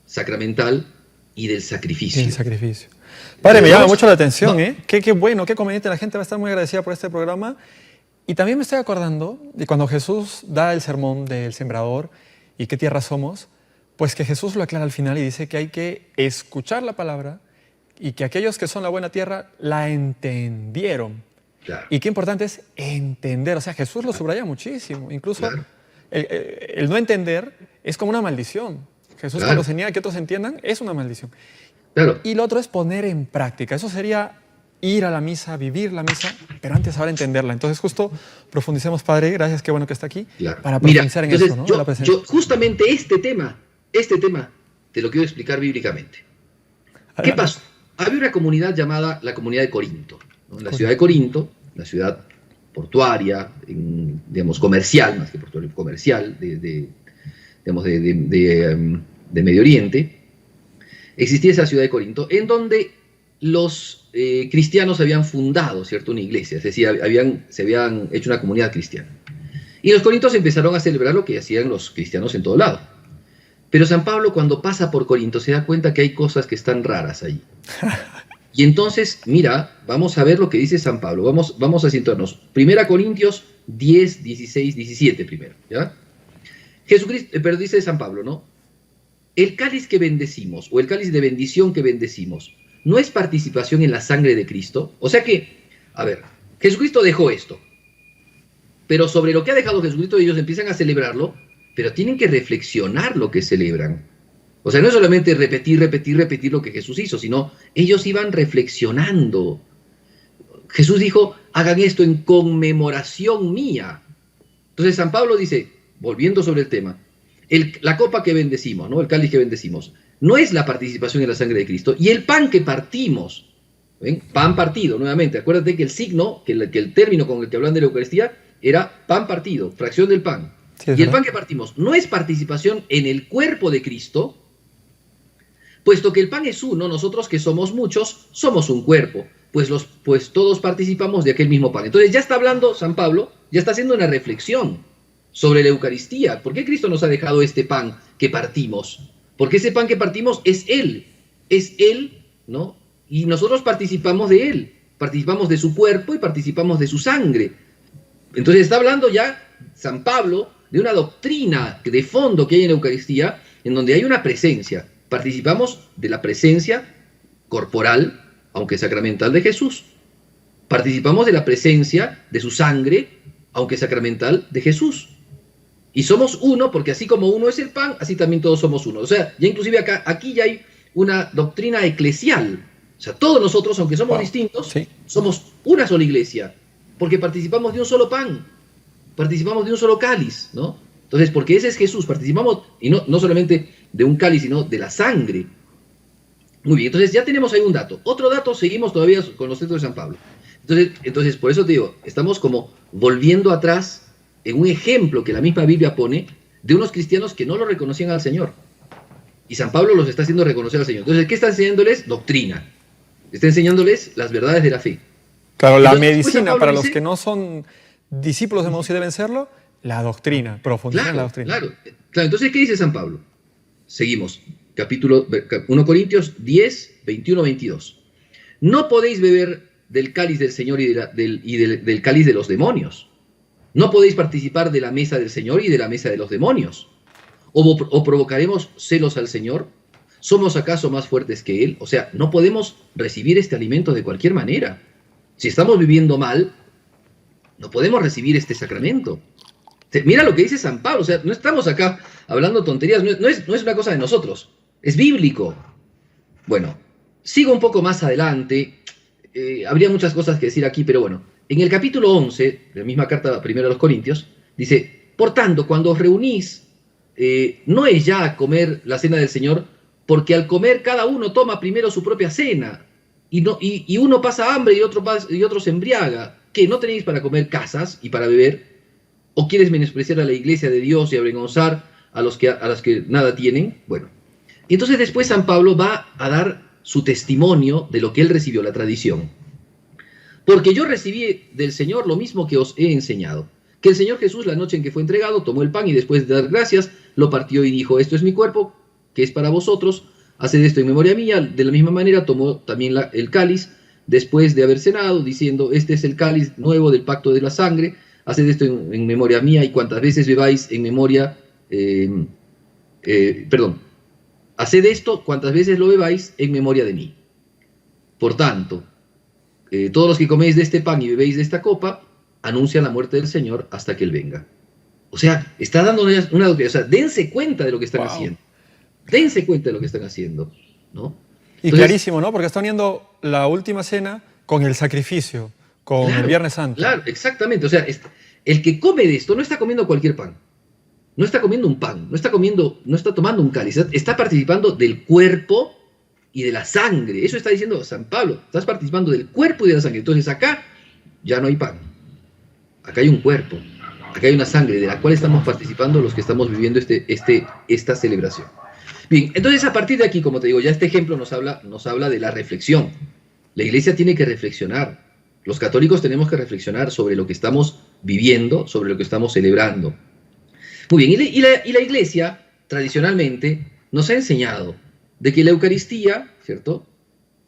sacramental y del sacrificio. El sacrificio. Padre, me llama mucho la atención, ¿eh? Qué bueno, qué conveniente. La gente va a estar muy agradecida por este programa. Y también me estoy acordando de cuando Jesús da el sermón del sembrador y qué tierra somos, pues que Jesús lo aclara al final y dice que hay que escuchar la palabra y que aquellos que son la buena tierra la entendieron. Claro, Y qué importante es entender. O sea, Jesús lo subraya muchísimo. Incluso claro, el no entender es como una maldición. Jesús claro, cuando se niega que otros entiendan es una maldición. claro. Y lo otro es poner en práctica. Eso sería ir a la misa, vivir la misa, pero antes ahora entenderla. Entonces justo profundicemos, Padre, gracias, qué bueno que está aquí, Claro. para Mira, profundizar en entonces eso, ¿no? La presencia. yo justamente este tema, te lo quiero explicar bíblicamente. ¿Qué Adelante. pasó? Había una comunidad llamada la comunidad de Corinto, ¿no? En la ciudad de Corinto, la ciudad portuaria, digamos, comercial, más que portuaria, comercial, digamos, de Medio Oriente, existía esa ciudad de Corinto, en donde los cristianos habían fundado, ¿cierto?, una iglesia, es decir, se habían hecho una comunidad cristiana. Y los corintios empezaron a celebrar lo que hacían los cristianos en todo lado. Pero San Pablo, cuando pasa por Corinto, se da cuenta que hay cosas que están raras allí. Y entonces, mira, vamos a ver lo que dice San Pablo. Vamos a situarnos. 1 Corintios 10, 16, 17 primero, ¿ya? Jesucristo, pero dice San Pablo, ¿no? El cáliz que bendecimos, o el cáliz de bendición que bendecimos, ¿no es participación en la sangre de Cristo? O sea que, a ver, Jesucristo dejó esto. Pero sobre lo que ha dejado Jesucristo, ellos empiezan a celebrarlo, pero tienen que reflexionar lo que celebran. O sea, no es solamente repetir lo que Jesús hizo, sino ellos iban reflexionando. Jesús dijo, hagan esto en conmemoración mía. Entonces San Pablo dice, volviendo sobre el tema, la copa que bendecimos, ¿no? El cáliz que bendecimos, no es la participación en la sangre de Cristo. Y el pan que partimos, ¿ven? Pan partido, nuevamente. Acuérdate que el signo, que el término con el que hablan de la Eucaristía, era pan partido, fracción del pan. Sí, y el pan que partimos no es participación en el cuerpo de Cristo, puesto que el pan es uno, nosotros que somos muchos, somos un cuerpo, pues todos participamos de aquel mismo pan. Entonces ya está hablando San Pablo, ya está haciendo una reflexión sobre la Eucaristía. ¿Por qué Cristo nos ha dejado este pan que partimos? Porque ese pan que partimos es Él, ¿no? Y nosotros participamos de Él, participamos de su cuerpo y participamos de su sangre. Entonces está hablando ya San Pablo de una doctrina de fondo que hay en la Eucaristía, en donde hay una presencia. Participamos de la presencia corporal, aunque sacramental, de Jesús. Participamos de la presencia de su sangre, aunque sacramental, de Jesús. Y somos uno, porque así como uno es el pan, así también todos somos uno. O sea, ya inclusive aquí ya hay una doctrina eclesial. O sea, todos nosotros, aunque somos distintos, sí, somos una sola iglesia, porque participamos de un solo pan, participamos de un solo cáliz, ¿no? Entonces, porque ese es Jesús, participamos, y no solamente de un cáliz, sino de la sangre. Muy bien, entonces ya tenemos ahí un dato. Otro dato, seguimos todavía con los textos de San Pablo. Entonces, por eso te digo, estamos como volviendo atrás en un ejemplo que la misma Biblia pone de unos cristianos que no lo reconocían al Señor. Y San Pablo los está haciendo reconocer al Señor. Entonces, ¿qué está enseñándoles? Doctrina. Está enseñándoles las verdades de la fe. claro, la Entonces, medicina para los dice, que no son discípulos de Jesús y deben serlo, la doctrina, profundizar en la doctrina. Claro. Entonces, ¿qué dice San Pablo? Seguimos. Capítulo 1 Corintios 10, 21, 22. No podéis beber del cáliz del Señor y del cáliz de los demonios. No podéis participar de la mesa del Señor y de la mesa de los demonios. ¿O provocaremos celos al Señor? ¿Somos acaso más fuertes que Él? O sea, no podemos recibir este alimento de cualquier manera. Si estamos viviendo mal, no podemos recibir este sacramento. Mira lo que dice San Pablo. O sea, no estamos acá hablando tonterías. No es una cosa de nosotros. Es bíblico. Bueno, sigo un poco más adelante. Habría muchas cosas que decir aquí, pero bueno. En el capítulo 11, de la misma carta primero a los Corintios, dice, por tanto, cuando os reunís, no es ya comer la cena del Señor, porque al comer cada uno toma primero su propia cena, y uno pasa hambre y otro se embriaga. ¿Qué? ¿No tenéis para comer casas y para beber? ¿O quieres menospreciar a la iglesia de Dios y avergonzar a los que nada tienen? Bueno, entonces después San Pablo va a dar su testimonio de lo que él recibió, la tradición. Porque yo recibí del Señor lo mismo que os he enseñado, que el Señor Jesús, la noche en que fue entregado, tomó el pan y después de dar gracias, lo partió y dijo, esto es mi cuerpo, que es para vosotros, haced esto en memoria mía. De la misma manera tomó también el cáliz, después de haber cenado, diciendo, este es el cáliz nuevo del pacto de la sangre, haced esto en memoria mía, y cuantas veces bebáis en memoria, haced esto cuantas veces lo bebáis en memoria de mí. Por tanto, todos los que coméis de este pan y bebéis de esta copa, anuncian la muerte del Señor hasta que Él venga. O sea, está dando una doctrina. O sea, dense cuenta de lo que están haciendo. Dense cuenta de lo que están haciendo, ¿no? Y entonces, clarísimo, ¿no? Porque está uniendo la última cena con el sacrificio, con el Viernes Santo. Claro, exactamente. O sea, el que come de esto no está comiendo cualquier pan. No está comiendo un pan, no está tomando un cáliz. Está participando del cuerpo y de la sangre. Eso está diciendo San Pablo. Estás participando del cuerpo y de la sangre. Entonces acá ya no hay pan. Acá hay un cuerpo. Acá hay una sangre de la cual estamos participando los que estamos viviendo esta celebración. Bien, entonces a partir de aquí, como te digo, ya este ejemplo nos habla de la reflexión. La Iglesia tiene que reflexionar. Los católicos tenemos que reflexionar sobre lo que estamos viviendo, sobre lo que estamos celebrando. Muy bien, y la Iglesia tradicionalmente nos ha enseñado de que la Eucaristía, ¿cierto?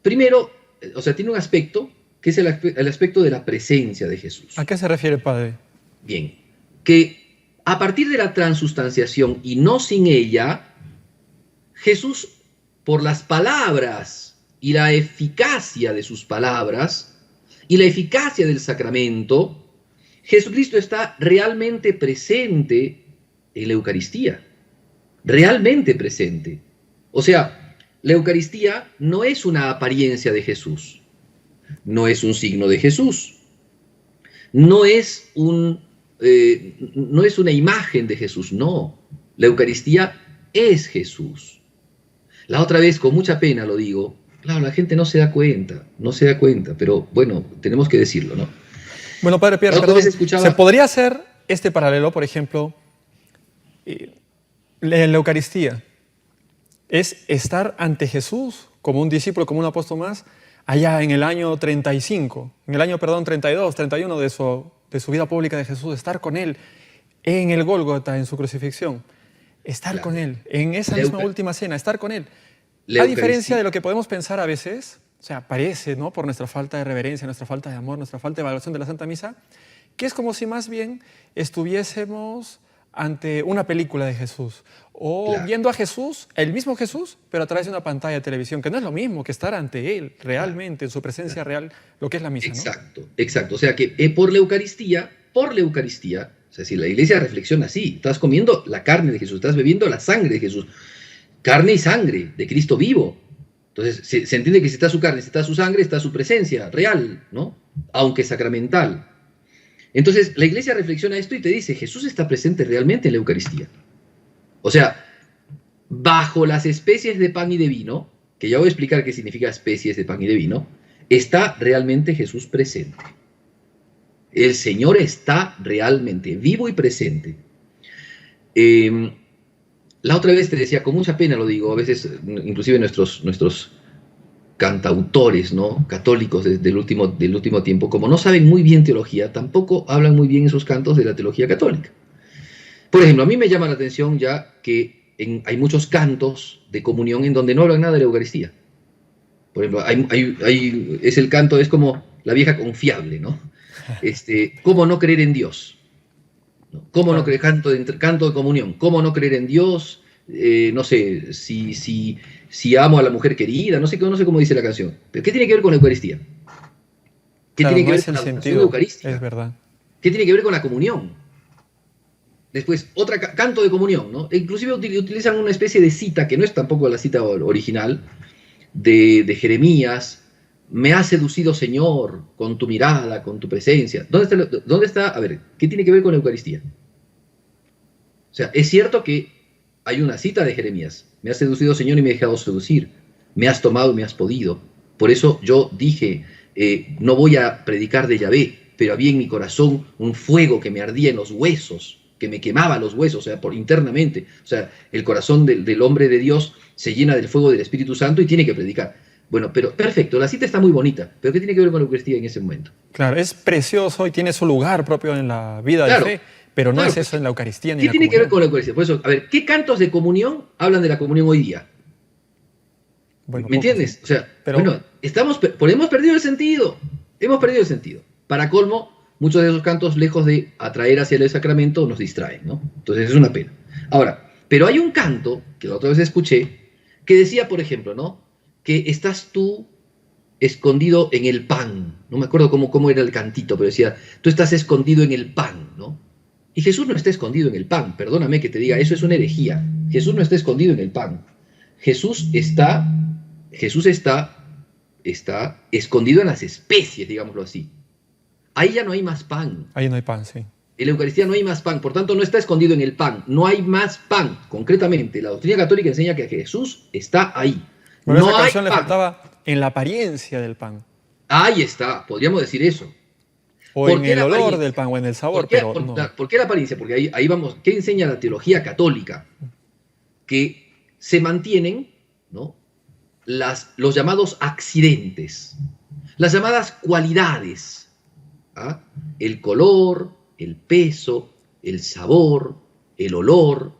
Primero, o sea, tiene un aspecto que es el aspecto de la presencia de Jesús. ¿A qué se refiere, Padre? Bien, que a partir de la transustanciación y no sin ella, Jesús, por las palabras y la eficacia de sus palabras y la eficacia del sacramento, Jesucristo está realmente presente en la Eucaristía, realmente presente. O sea, la Eucaristía no es una apariencia de Jesús, no es un signo de Jesús, no es una imagen de Jesús, no. La Eucaristía es Jesús. La otra vez, con mucha pena lo digo, claro, la gente no se da cuenta, pero bueno, tenemos que decirlo, ¿no? Bueno, Padre Pierre, perdón, ¿se podría hacer este paralelo, por ejemplo, en la Eucaristía? Es estar ante Jesús como un discípulo, como un apóstol más, allá en el año 35, en el año, 32, 31 de su vida pública de Jesús, estar con Él en el Gólgota, en su crucifixión, estar con Él, en esa misma última cena, estar con Él. A diferencia de lo que podemos pensar a veces, o sea, parece, ¿no?, por nuestra falta de reverencia, nuestra falta de amor, nuestra falta de valoración de la Santa Misa, que es como si más bien estuviésemos ante una película de Jesús o viendo a Jesús, el mismo Jesús, pero a través de una pantalla de televisión, que no es lo mismo que estar ante Él realmente, en su presencia real, lo que es la misa, ¿no? Exacto. O sea que por la Eucaristía, o sea, si la Iglesia reflexiona así, estás comiendo la carne de Jesús, estás bebiendo la sangre de Jesús, carne y sangre de Cristo vivo. Entonces se entiende que si está su carne, si está su sangre, está su presencia real, ¿no? Aunque sacramental. Entonces la Iglesia reflexiona esto y te dice, Jesús está presente realmente en la Eucaristía. O sea, bajo las especies de pan y de vino, que ya voy a explicar qué significa especies de pan y de vino, está realmente Jesús presente. El Señor está realmente vivo y presente. La otra vez te decía, con mucha pena lo digo, a veces inclusive nuestros cantautores, ¿no?, católicos del último tiempo, como no saben muy bien teología, tampoco hablan muy bien esos cantos de la teología católica. Por ejemplo, a mí me llama la atención ya que hay muchos cantos de comunión en donde no hablan nada de la Eucaristía. Por ejemplo, es como la vieja confiable, ¿no? ¿Cómo no creer en Dios? ¿Cómo no creer? Canto de comunión. ¿Cómo no creer en Dios? No sé, si amo a la mujer querida, no sé cómo dice la canción. ¿Pero qué tiene que ver con la Eucaristía? ¿Qué tiene que ver con la oración eucarística? Es verdad. ¿Qué tiene que ver con la comunión? Después, canto de comunión, ¿no? Inclusive utilizan una especie de cita, que no es tampoco la cita original, de Jeremías. Me has seducido, Señor, con tu mirada, con tu presencia. ¿Dónde está? A ver, ¿qué tiene que ver con la Eucaristía? O sea, es cierto que hay una cita de Jeremías. Me has seducido, Señor, y me he dejado seducir. Me has tomado y me has podido. Por eso yo dije, no voy a predicar de Yahvé, pero había en mi corazón un fuego que me ardía en los huesos, que me quemaba los huesos, o sea, internamente. O sea, el corazón del hombre de Dios se llena del fuego del Espíritu Santo y tiene que predicar. Bueno, pero perfecto, la cita está muy bonita, pero ¿qué tiene que ver con la Eucaristía en ese momento? Claro, es precioso y tiene su lugar propio en la vida de fe, pero no es eso en la Eucaristía ni en la comunión. ¿Qué tiene que ver con la Eucaristía? Por eso, a ver, ¿qué cantos de comunión hablan de la comunión hoy día? Bueno, ¿me entiendes? O sea, bueno, hemos perdido el sentido. Hemos perdido el sentido. Para colmo, muchos de esos cantos, lejos de atraer hacia el sacramento, nos distraen, ¿no? Entonces es una pena. Ahora, pero hay un canto, que la otra vez escuché, que decía, por ejemplo, ¿no?, que estás tú escondido en el pan. No me acuerdo cómo era el cantito, pero decía, tú estás escondido en el pan, ¿no? Y Jesús no está escondido en el pan, perdóname que te diga, eso es una herejía. Jesús no está escondido en el pan. Jesús está escondido en las especies, digámoslo así. Ahí ya no hay más pan. Ahí no hay pan, sí. En la Eucaristía no hay más pan, por tanto no está escondido en el pan, no hay más pan. Concretamente, la doctrina católica enseña que Jesús está ahí. Bueno, no esa hay canción le pan. faltaba en la apariencia del pan. Ahí está, podríamos decir eso. O en el olor del pan, o en el sabor, pero no. ¿Por qué la apariencia? Porque ahí vamos, ¿qué enseña la teología católica? Que se mantienen, ¿no?, los llamados accidentes, las llamadas cualidades, ¿ah? El color, el peso, el sabor, el olor,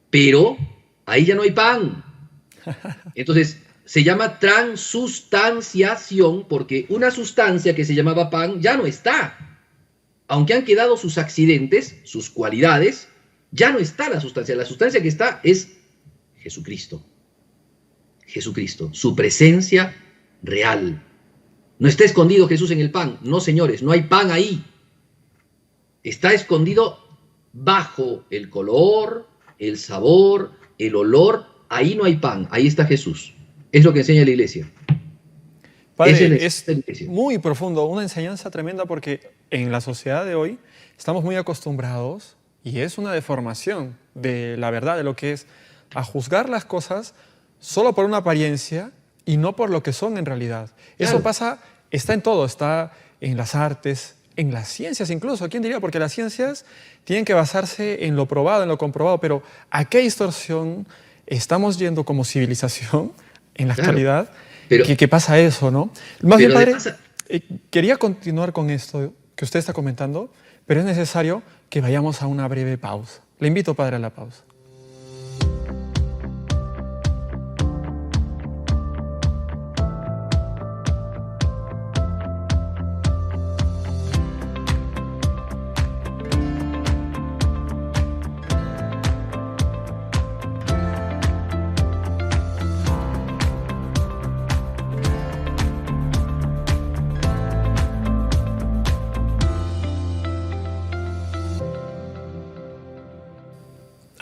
pero ahí ya no hay pan. Entonces, se llama transustanciación porque una sustancia que se llamaba pan ya no está. Aunque han quedado sus accidentes, sus cualidades, ya no está la sustancia. La sustancia que está es Jesucristo. Jesucristo, su presencia real. No está escondido Jesús en el pan. No, señores, no hay pan ahí. Está escondido bajo el color, el sabor, el olor. Ahí no hay pan, ahí está Jesús. Es lo que enseña la Iglesia. Padre, es muy profundo, una enseñanza tremenda porque en la sociedad de hoy estamos muy acostumbrados, y es una deformación de la verdad, de lo que es, a juzgar las cosas solo por una apariencia y no por lo que son en realidad. Claro. Eso pasa, está en todo, está en las artes, en las ciencias incluso. ¿Quién diría? Porque las ciencias tienen que basarse en lo probado, en lo comprobado, pero ¿a qué distorsión estamos yendo como civilización en la actualidad? Pero, ¿Qué pasa eso, no? Más bien, padre, quería continuar con esto que usted está comentando, pero es necesario que vayamos a una breve pausa. Le invito, padre, a la pausa.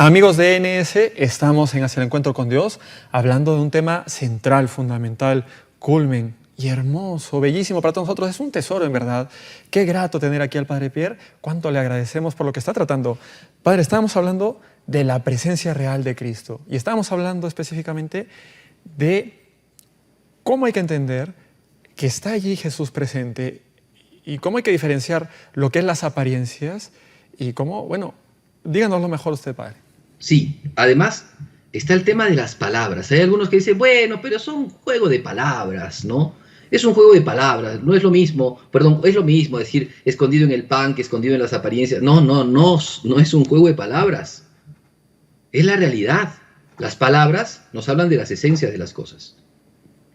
Amigos de NS, estamos en Hacia el Encuentro con Dios, hablando de un tema central, fundamental, culmen y hermoso, bellísimo para todos nosotros. Es un tesoro, en verdad. Qué grato tener aquí al Padre Pierre. Cuánto le agradecemos por lo que está tratando. Padre, estábamos hablando de la presencia real de Cristo y estábamos hablando específicamente de cómo hay que entender que está allí Jesús presente y cómo hay que diferenciar lo que es las apariencias y cómo, bueno, díganoslo mejor usted, Padre. Sí, además está el tema de las palabras. Hay algunos que dicen, bueno, pero son un juego de palabras, ¿no? Es un juego de palabras, no es lo mismo, perdón, es lo mismo decir escondido en el pan que escondido en las apariencias. No es un juego de palabras. Es la realidad. Las palabras nos hablan de las esencias de las cosas.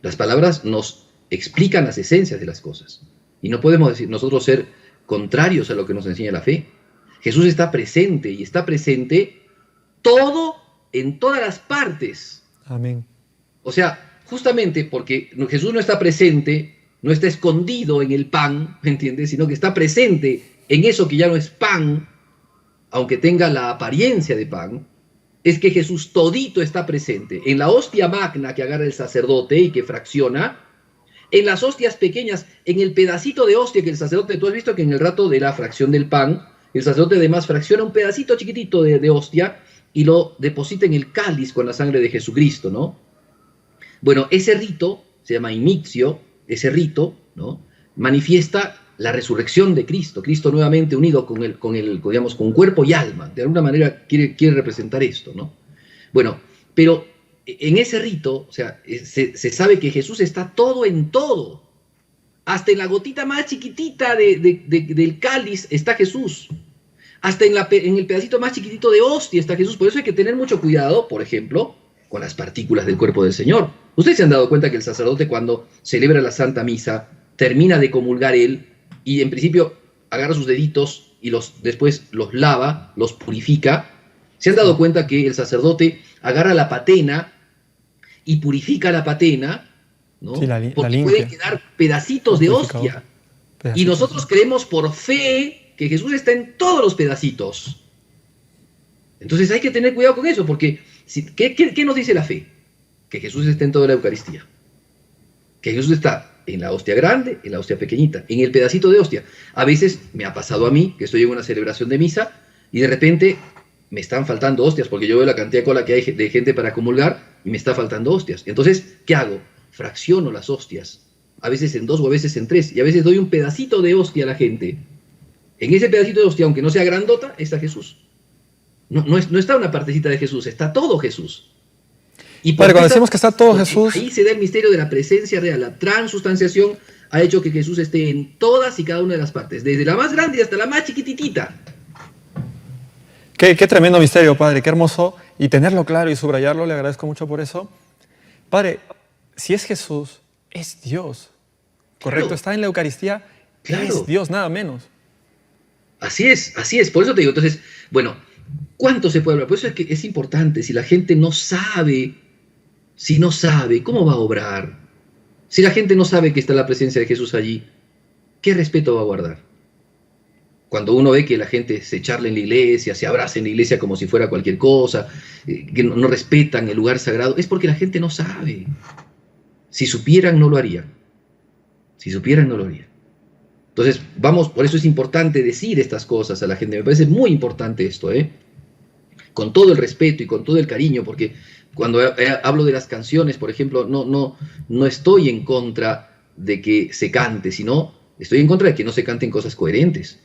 Las palabras nos explican las esencias de las cosas. Y no podemos decir nosotros ser contrarios a lo que nos enseña la fe. Jesús está presente y está presente todo en todas las partes. Amén. O sea, justamente porque Jesús no está presente, no está escondido en el pan, ¿me entiendes? Sino que está presente en eso que ya no es pan, aunque tenga la apariencia de pan, es que Jesús todito está presente. En la hostia magna que agarra el sacerdote y que fracciona, en las hostias pequeñas, en el pedacito de hostia que el sacerdote, tú has visto que en el rato de la fracción del pan, el sacerdote además fracciona un pedacito chiquitito de hostia y lo deposita en el cáliz con la sangre de Jesucristo, ¿no? Bueno, ese rito, se llama inicio, ese rito, ¿no?, manifiesta la resurrección de Cristo, Cristo nuevamente unido con cuerpo y alma, de alguna manera quiere representar esto, ¿no? Bueno, pero en ese rito, o sea, se sabe que Jesús está todo en todo, hasta en la gotita más chiquitita del cáliz está Jesús. Hasta en el pedacito más chiquitito de hostia está Jesús. Por eso hay que tener mucho cuidado, por ejemplo, con las partículas del cuerpo del Señor. Ustedes se han dado cuenta que el sacerdote, cuando celebra la Santa Misa, termina de comulgar él y en principio agarra sus deditos y después los lava, los purifica. ¿Se han dado cuenta que el sacerdote agarra la patena y purifica la patena, ¿no? Sí, la Porque limpia. pueden quedar pedacitos de Purificador. hostia. Y Pedacitos. nosotros creemos por fe que Jesús está en todos los pedacitos. Entonces hay que tener cuidado con eso, porque ¿qué nos dice la fe? Que Jesús está en toda la Eucaristía. Que Jesús está en la hostia grande, en la hostia pequeñita, en el pedacito de hostia. A veces me ha pasado a mí, que estoy en una celebración de misa, y de repente me están faltando hostias, porque yo veo la cantidad de cola que hay de gente para comulgar, y me está faltando hostias. Entonces, ¿qué hago? Fracciono las hostias, a veces en 2 o a veces en 3, y a veces doy un pedacito de hostia a la gente. En ese pedacito de hostia, aunque no sea grandota, está Jesús. No está una partecita de Jesús, está todo Jesús. Y Padre, cuando decimos que está todo Jesús, ahí se da el misterio de la presencia real. La transustanciación ha hecho que Jesús esté en todas y cada una de las partes, desde la más grande hasta la más chiquititita. qué tremendo misterio, Padre, qué hermoso. Y tenerlo claro y subrayarlo, le agradezco mucho por eso. Padre, si es Jesús, es Dios. Correcto, Claro. está en la Eucaristía, Claro. es Dios, nada menos. Así es. Por eso te digo, entonces, bueno, ¿cuánto se puede hablar? Por eso es que es importante, si la gente no sabe, ¿cómo va a obrar? Si la gente no sabe que está la presencia de Jesús allí, ¿qué respeto va a guardar? Cuando uno ve que la gente se charla en la iglesia, se abraza en la iglesia como si fuera cualquier cosa, que no respetan el lugar sagrado, es porque la gente no sabe. Si supieran, no lo harían. Si supieran, no lo harían. Entonces, por eso es importante decir estas cosas a la gente. Me parece muy importante esto, con todo el respeto y con todo el cariño, porque cuando hablo de las canciones, por ejemplo, no estoy en contra de que se cante, sino estoy en contra de que no se canten cosas coherentes.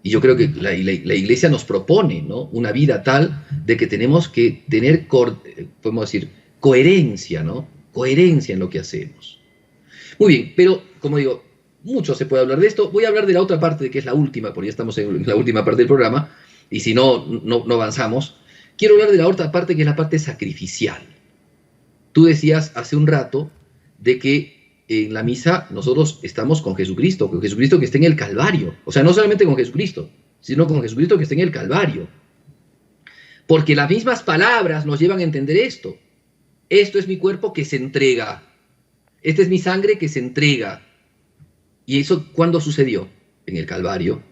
Y yo creo que la Iglesia nos propone, ¿no?, una vida tal de que tenemos que tener, podemos decir, coherencia, ¿no? Coherencia en lo que hacemos. Muy bien, pero como digo, mucho se puede hablar de esto. Voy a hablar de la otra parte, que es la última, porque ya estamos en la última parte del programa, y si no avanzamos. Quiero hablar de la otra parte, que es la parte sacrificial. Tú decías hace un rato de que en la misa nosotros estamos con Jesucristo que está en el Calvario. O sea, no solamente con Jesucristo, sino con Jesucristo que está en el Calvario. Porque las mismas palabras nos llevan a entender esto. Esto es mi cuerpo que se entrega. Esta es mi sangre que se entrega. ¿Y eso cuándo sucedió? En el Calvario.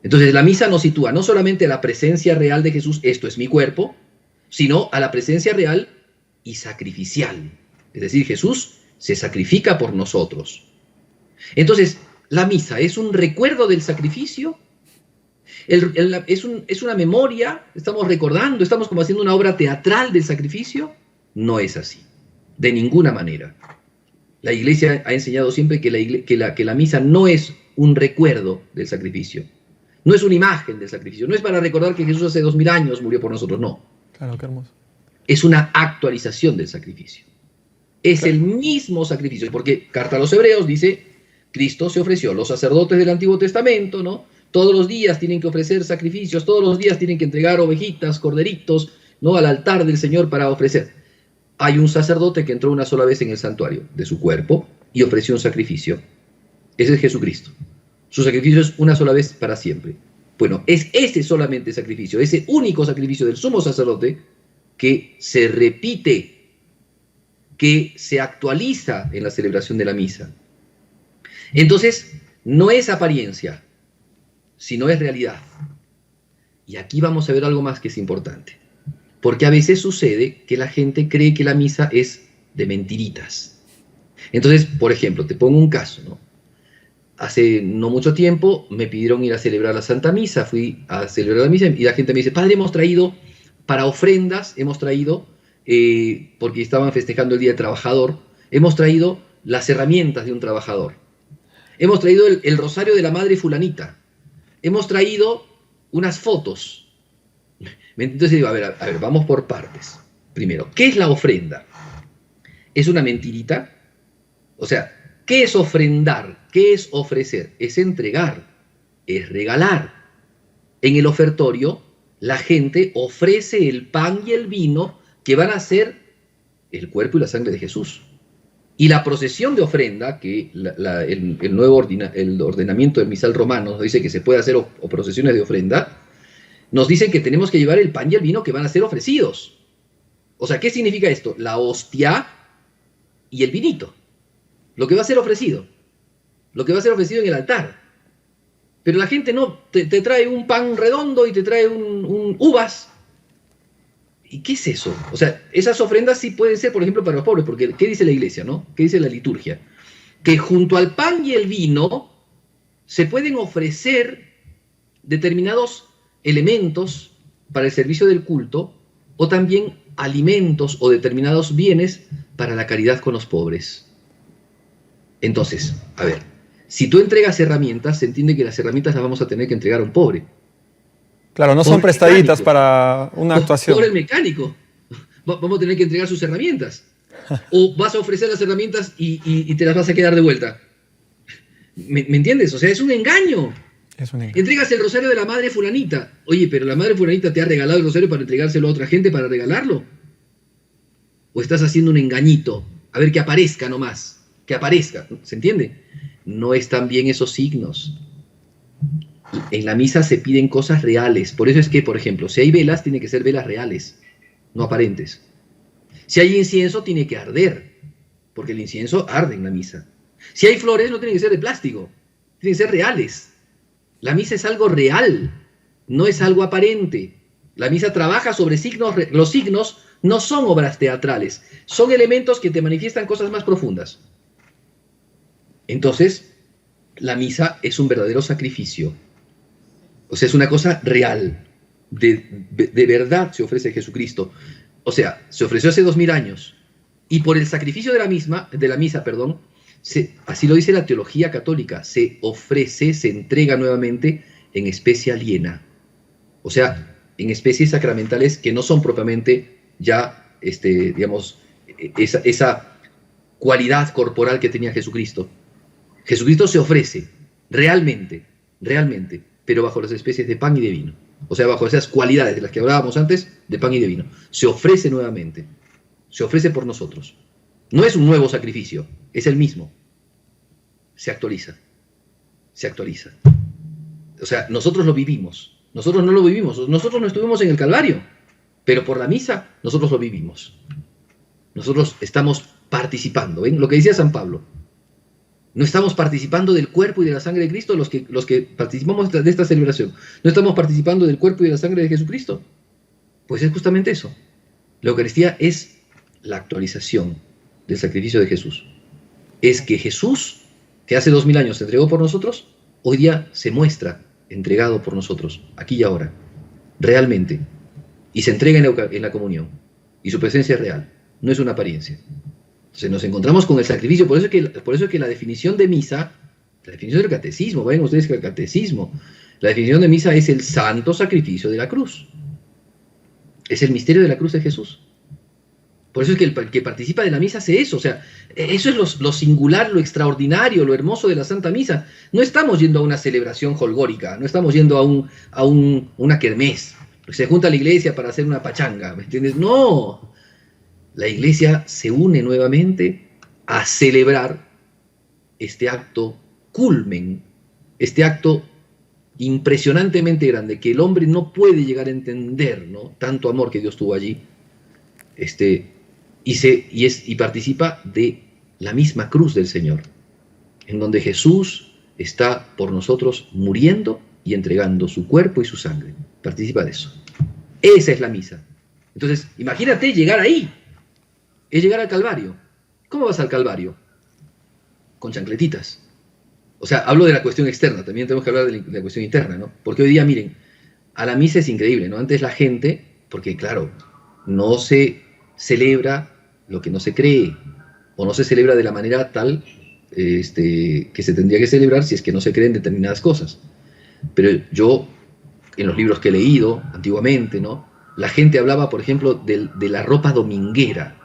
Entonces la misa nos sitúa no solamente a la presencia real de Jesús, esto es mi cuerpo, sino a la presencia real y sacrificial. Es decir, Jesús se sacrifica por nosotros. Entonces, la misa es un recuerdo del sacrificio, es una memoria, estamos recordando, estamos como haciendo una obra teatral del sacrificio. No es así, de ninguna manera. La Iglesia ha enseñado siempre que la misa no es un recuerdo del sacrificio, no es una imagen del sacrificio, no es para recordar que Jesús hace 2000 años murió por nosotros, no. Claro, qué hermoso. Es una actualización del sacrificio. Es Claro. el mismo sacrificio, porque Carta a los Hebreos dice, Cristo se ofreció, los sacerdotes del Antiguo Testamento, ¿no?, todos los días tienen que ofrecer sacrificios, todos los días tienen que entregar ovejitas, corderitos, ¿no?, al altar del Señor para ofrecer. Hay un sacerdote que entró una sola vez en el santuario de su cuerpo y ofreció un sacrificio. Ese es Jesucristo. Su sacrificio es una sola vez para siempre. Bueno, es ese solamente sacrificio, ese único sacrificio del sumo sacerdote que se repite, que se actualiza en la celebración de la misa. Entonces, no es apariencia, sino es realidad. Y aquí vamos a ver algo más que es importante. Porque a veces sucede que la gente cree que la misa es de mentiritas. Entonces, por ejemplo, te pongo un caso, ¿no? Hace no mucho tiempo me pidieron ir a celebrar la Santa Misa, fui a celebrar la misa y la gente me dice, padre, hemos traído para ofrendas, porque estaban festejando el Día del Trabajador, hemos traído las herramientas de un trabajador. Hemos traído el rosario de la madre fulanita. Hemos traído unas fotos. Entonces digo, a ver, vamos por partes. Primero, ¿qué es la ofrenda? ¿Es una mentirita? O sea, ¿qué es ofrendar? ¿Qué es ofrecer? Es entregar, es regalar. En el ofertorio, la gente ofrece el pan y el vino que van a ser el cuerpo y la sangre de Jesús. Y la procesión de ofrenda, que el nuevo ordenamiento del misal romano nos dice que se puede hacer o procesiones de ofrenda, nos dicen que tenemos que llevar el pan y el vino que van a ser ofrecidos. O sea, ¿qué significa esto? La hostia y el vinito. lo que va a ser ofrecido, lo que va a ser ofrecido en el altar. Pero la gente no, te trae un pan redondo y te trae un uvas. ¿Y qué es eso? O sea, esas ofrendas sí pueden ser, por ejemplo, para los pobres, porque ¿qué dice la iglesia, no? ¿Qué dice la liturgia? Que junto al pan y el vino se pueden ofrecer determinados elementos para el servicio del culto, o también alimentos o determinados bienes para la caridad con los pobres. Entonces, a ver, si tú entregas herramientas, se entiende que las herramientas las vamos a tener que entregar a un pobre. Claro, no son prestaditas para una actuación. Pobre mecánico. Vamos a tener que entregar sus herramientas. O vas a ofrecer las herramientas y te las vas a quedar de vuelta. ¿Me entiendes? O sea, es un engaño. Es un engaño. Entregas el rosario de la madre fulanita. Oye, pero la madre fulanita te ha regalado el rosario para entregárselo a otra gente para regalarlo. ¿O estás haciendo un engañito? A ver, que aparezca nomás. Que aparezca. ¿Se entiende? No están bien esos signos. En la misa se piden cosas reales. Por eso es que, por ejemplo, si hay velas, tiene que ser velas reales, no aparentes. Si hay incienso, tiene que arder, porque el incienso arde en la misa. Si hay flores, no tienen que ser de plástico, tienen que ser reales. La misa es algo real, no es algo aparente. La misa trabaja sobre signos. Los signos no son obras teatrales, son elementos que te manifiestan cosas más profundas. Entonces, la misa es un verdadero sacrificio. O sea, es una cosa real. De verdad se ofrece Jesucristo. O sea, se ofreció hace 2000 años. Y por el sacrificio de la misa, así lo dice la teología católica, se ofrece, se entrega nuevamente en especie aliena. O sea, en especies sacramentales que no son propiamente ya, digamos, esa cualidad corporal que tenía Jesucristo. Jesucristo se ofrece realmente, pero bajo las especies de pan y de vino. O sea, bajo esas cualidades de las que hablábamos antes, de pan y de vino. Se ofrece nuevamente. Se ofrece por nosotros. No es un nuevo sacrificio, es el mismo. Se actualiza. Se actualiza. O sea, nosotros lo vivimos. Nosotros no lo vivimos. Nosotros no estuvimos en el Calvario. Pero por la misa, nosotros lo vivimos. Nosotros estamos participando. ¿Ven? Lo que decía San Pablo. No estamos participando del cuerpo y de la sangre de Cristo los que participamos de esta celebración. No estamos participando del cuerpo y de la sangre de Jesucristo. Pues es justamente eso. La Eucaristía es la actualización del sacrificio de Jesús. Es que Jesús, que hace 2000 años se entregó por nosotros, hoy día se muestra entregado por nosotros, aquí y ahora, realmente. Y se entrega en la comunión. Y su presencia es real, no es una apariencia. Entonces nos encontramos con el sacrificio, por eso es que la definición de misa, la definición del catecismo, vayan ustedes que el catecismo, la definición de misa es el santo sacrificio de la cruz. Es el misterio de la cruz de Jesús. Por eso es que el que participa de la misa hace eso, o sea, eso es lo singular, lo extraordinario, lo hermoso de la Santa Misa. No estamos yendo a una celebración holgórica, no estamos yendo a una kermés, se junta la iglesia para hacer una pachanga, ¿me entiendes? No. La iglesia se une nuevamente a celebrar este acto culmen, este acto impresionantemente grande, que el hombre no puede llegar a entender, ¿no? Tanto amor que Dios tuvo allí, y participa de la misma cruz del Señor, en donde Jesús está por nosotros muriendo y entregando su cuerpo y su sangre. Participa de eso. Esa es la misa. Entonces, imagínate llegar ahí. Es llegar al Calvario. ¿Cómo vas al Calvario? Con chancletitas. O sea, hablo de la cuestión externa, también tenemos que hablar de la cuestión interna, ¿no? Porque hoy día, miren, a la misa es increíble, ¿no? Antes la gente, porque claro, no se celebra lo que no se cree, o no se celebra de la manera tal que se tendría que celebrar si es que no se creen determinadas cosas. Pero yo, en los libros que he leído antiguamente, ¿no? La gente hablaba, por ejemplo, de la ropa dominguera,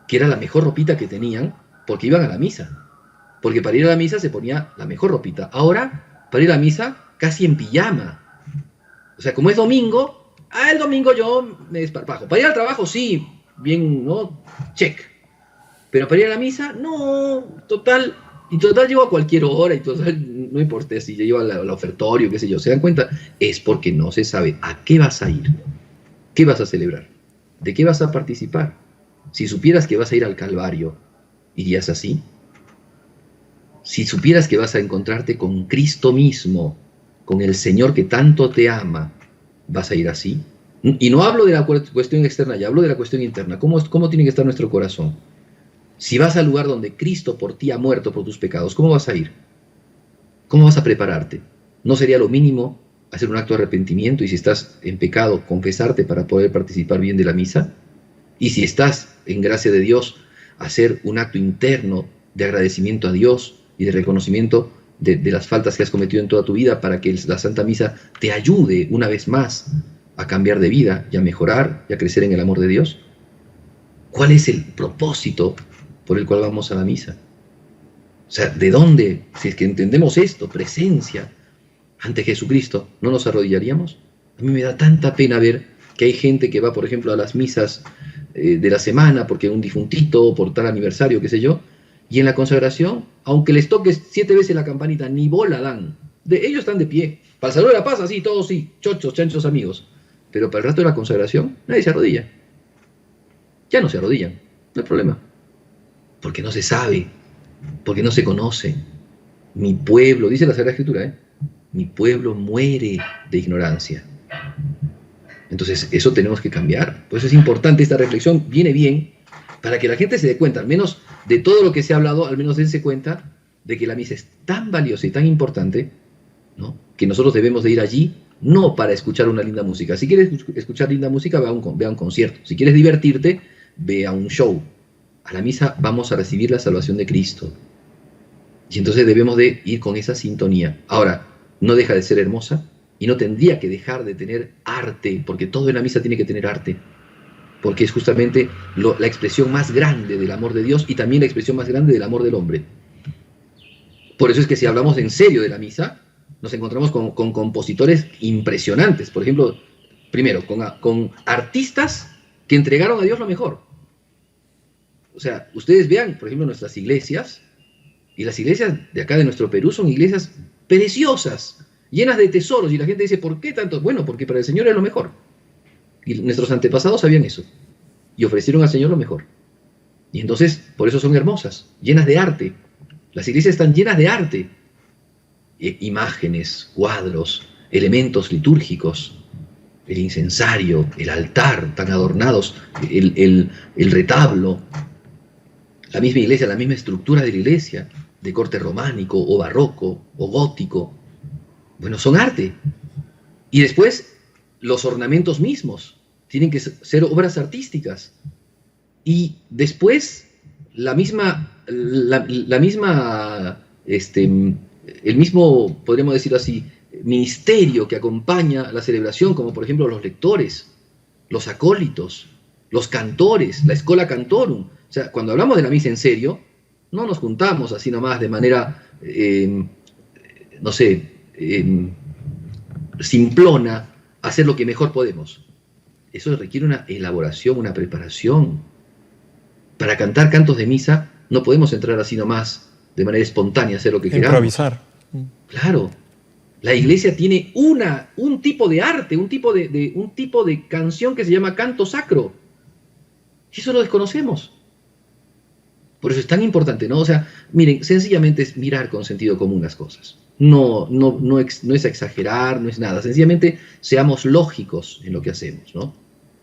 que era la mejor ropita que tenían, porque iban a la misa. Porque para ir a la misa se ponía la mejor ropita. Ahora, para ir a la misa, casi en pijama. O sea, como es domingo, el domingo yo me desparpajo. Para ir al trabajo, sí, bien, ¿no? Check. Pero para ir a la misa, no, total. Y total llego a cualquier hora, y total, no importa si yo llevo al ofertorio, qué sé yo. ¿Se dan cuenta? Es porque no se sabe a qué vas a ir. ¿Qué vas a celebrar? ¿De qué vas a participar? Si supieras que vas a ir al Calvario, ¿irías así? Si supieras que vas a encontrarte con Cristo mismo, con el Señor que tanto te ama, ¿vas a ir así? Y no hablo de la cuestión externa, ya hablo de la cuestión interna. ¿Cómo tiene que estar nuestro corazón? Si vas al lugar donde Cristo por ti ha muerto por tus pecados, ¿cómo vas a ir? ¿Cómo vas a prepararte? ¿No sería lo mínimo hacer un acto de arrepentimiento y si estás en pecado, confesarte para poder participar bien de la misa? Y si estás en gracia de Dios, hacer un acto interno de agradecimiento a Dios y de reconocimiento de las faltas que has cometido en toda tu vida para que la Santa Misa te ayude una vez más a cambiar de vida y a mejorar y a crecer en el amor de Dios. ¿Cuál es el propósito por el cual vamos a la misa? O sea, ¿de dónde, si es que entendemos esto, presencia ante Jesucristo, no nos arrodillaríamos? A mí me da tanta pena ver que hay gente que va, por ejemplo, a las misas de la semana porque un difuntito, por tal aniversario, qué sé yo, y en la consagración, aunque les toques 7 veces la campanita, ni bola dan. Ellos están de pie. Para el saludo de la paz, así, todos sí, chochos, chanchos, amigos. Pero para el rato de la consagración, nadie se arrodilla. Ya no se arrodillan, no hay problema. Porque no se sabe, porque no se conoce. Mi pueblo, dice la Sagrada Escritura, mi pueblo muere de ignorancia. Entonces, eso tenemos que cambiar. Por eso es importante esta reflexión, viene bien, para que la gente se dé cuenta, al menos de todo lo que se ha hablado, al menos dense cuenta de que la misa es tan valiosa y tan importante, ¿no?, que nosotros debemos de ir allí, no para escuchar una linda música. Si quieres escuchar linda música, ve a un concierto. Si quieres divertirte, ve a un show. A la misa vamos a recibir la salvación de Cristo. Y entonces debemos de ir con esa sintonía. Ahora, no deja de ser hermosa y no tendría que dejar de tener arte, porque todo en la misa tiene que tener arte, porque es justamente la expresión más grande del amor de Dios y también la expresión más grande del amor del hombre. Por eso es que si hablamos en serio de la misa, nos encontramos con compositores impresionantes. Por ejemplo, primero, con artistas que entregaron a Dios lo mejor. O sea, ustedes vean, por ejemplo, nuestras iglesias, y las iglesias de acá de nuestro Perú son iglesias preciosas, llenas de tesoros, y la gente dice, ¿por qué tanto? Bueno, porque para el Señor es lo mejor. Y nuestros antepasados sabían eso, y ofrecieron al Señor lo mejor. Y entonces, por eso son hermosas, llenas de arte. Las iglesias están llenas de arte. Imágenes, cuadros, elementos litúrgicos, el incensario, el altar tan adornados, el retablo, la misma iglesia, la misma estructura de la iglesia, de corte románico o barroco o gótico. Bueno, son arte. Y después, los ornamentos mismos tienen que ser obras artísticas. Y después, el mismo, podríamos decir así, ministerio que acompaña la celebración, como por ejemplo los lectores, los acólitos, los cantores, la escola cantorum. O sea, cuando hablamos de la misa en serio, no nos juntamos así nomás de manera, simplona, a hacer lo que mejor podemos. Eso requiere una elaboración, una preparación. Para cantar cantos de misa no podemos entrar así nomás de manera espontánea a hacer lo que queramos. Improvisar. Claro. La iglesia tiene un tipo de arte, un tipo de canción que se llama canto sacro. Y eso lo desconocemos. Por eso es tan importante, ¿no? O sea, miren, sencillamente es mirar con sentido común las cosas. No es exagerar, no es nada. Sencillamente seamos lógicos en lo que hacemos, ¿no?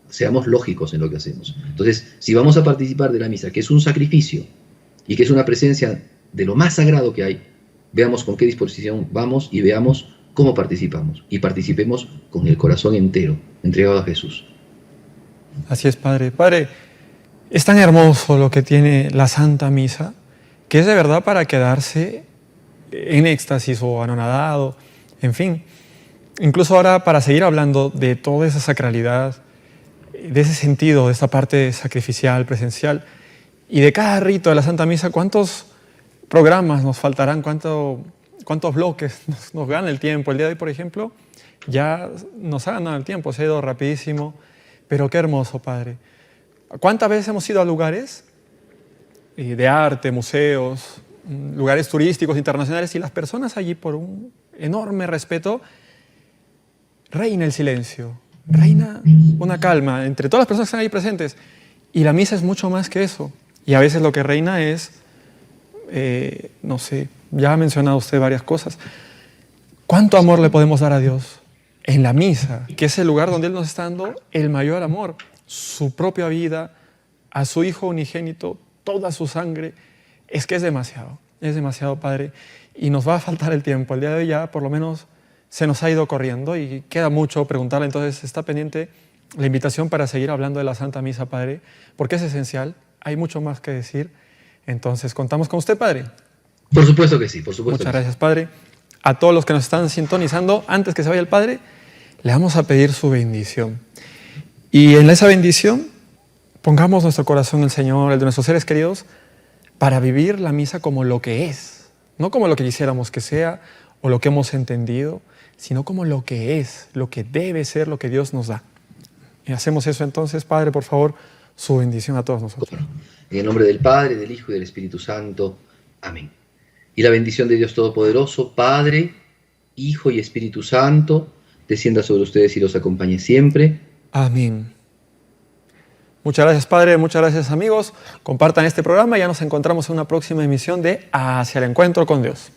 Seamos lógicos en lo que hacemos. Entonces, si vamos a participar de la misa, que es un sacrificio y que es una presencia de lo más sagrado que hay, veamos con qué disposición vamos y veamos cómo participamos. Y participemos con el corazón entero, entregado a Jesús. Así es, Padre. Padre, es tan hermoso lo que tiene la Santa Misa, que es de verdad para quedarse en éxtasis o anonadado, en fin. Incluso ahora, para seguir hablando de toda esa sacralidad, de ese sentido, de esta parte sacrificial, presencial, y de cada rito de la Santa Misa, ¿cuántos programas nos faltarán? ¿Cuántos bloques nos gana el tiempo? El día de hoy, por ejemplo, ya nos ha ganado el tiempo, se ha ido rapidísimo, pero qué hermoso, Padre. ¿Cuántas veces hemos ido a lugares de arte, museos, lugares turísticos internacionales, y las personas allí, por un enorme respeto, reina el silencio, reina una calma entre todas las personas que están ahí presentes? Y la misa es mucho más que eso. Y a veces lo que reina es, Ya ha mencionado usted varias cosas. ¿Cuánto amor le podemos dar a Dios en la misa, que es el lugar donde Él nos está dando el mayor amor? Su propia vida, a su Hijo unigénito, toda su sangre. Es que es demasiado, Padre. Y nos va a faltar el tiempo. El día de hoy ya por lo menos se nos ha ido corriendo y queda mucho preguntarle. Entonces está pendiente la invitación para seguir hablando de la Santa Misa, Padre, porque es esencial. Hay mucho más que decir. Entonces, ¿contamos con usted, Padre? Por supuesto que sí, por supuesto. Muchas gracias, Padre. A todos los que nos están sintonizando, antes que se vaya el Padre, le vamos a pedir su bendición. Y en esa bendición, pongamos nuestro corazón en el Señor, el de nuestros seres queridos, para vivir la misa como lo que es. No como lo que quisiéramos que sea o lo que hemos entendido, sino como lo que es, lo que debe ser, lo que Dios nos da. Y hacemos eso entonces, Padre, por favor, su bendición a todos nosotros. En el nombre del Padre, del Hijo y del Espíritu Santo. Amén. Y la bendición de Dios Todopoderoso, Padre, Hijo y Espíritu Santo, descienda sobre ustedes y los acompañe siempre. Amén. Muchas gracias, Padre. Muchas gracias, amigos. Compartan este programa y ya nos encontramos en una próxima emisión de Hacia el Encuentro con Dios.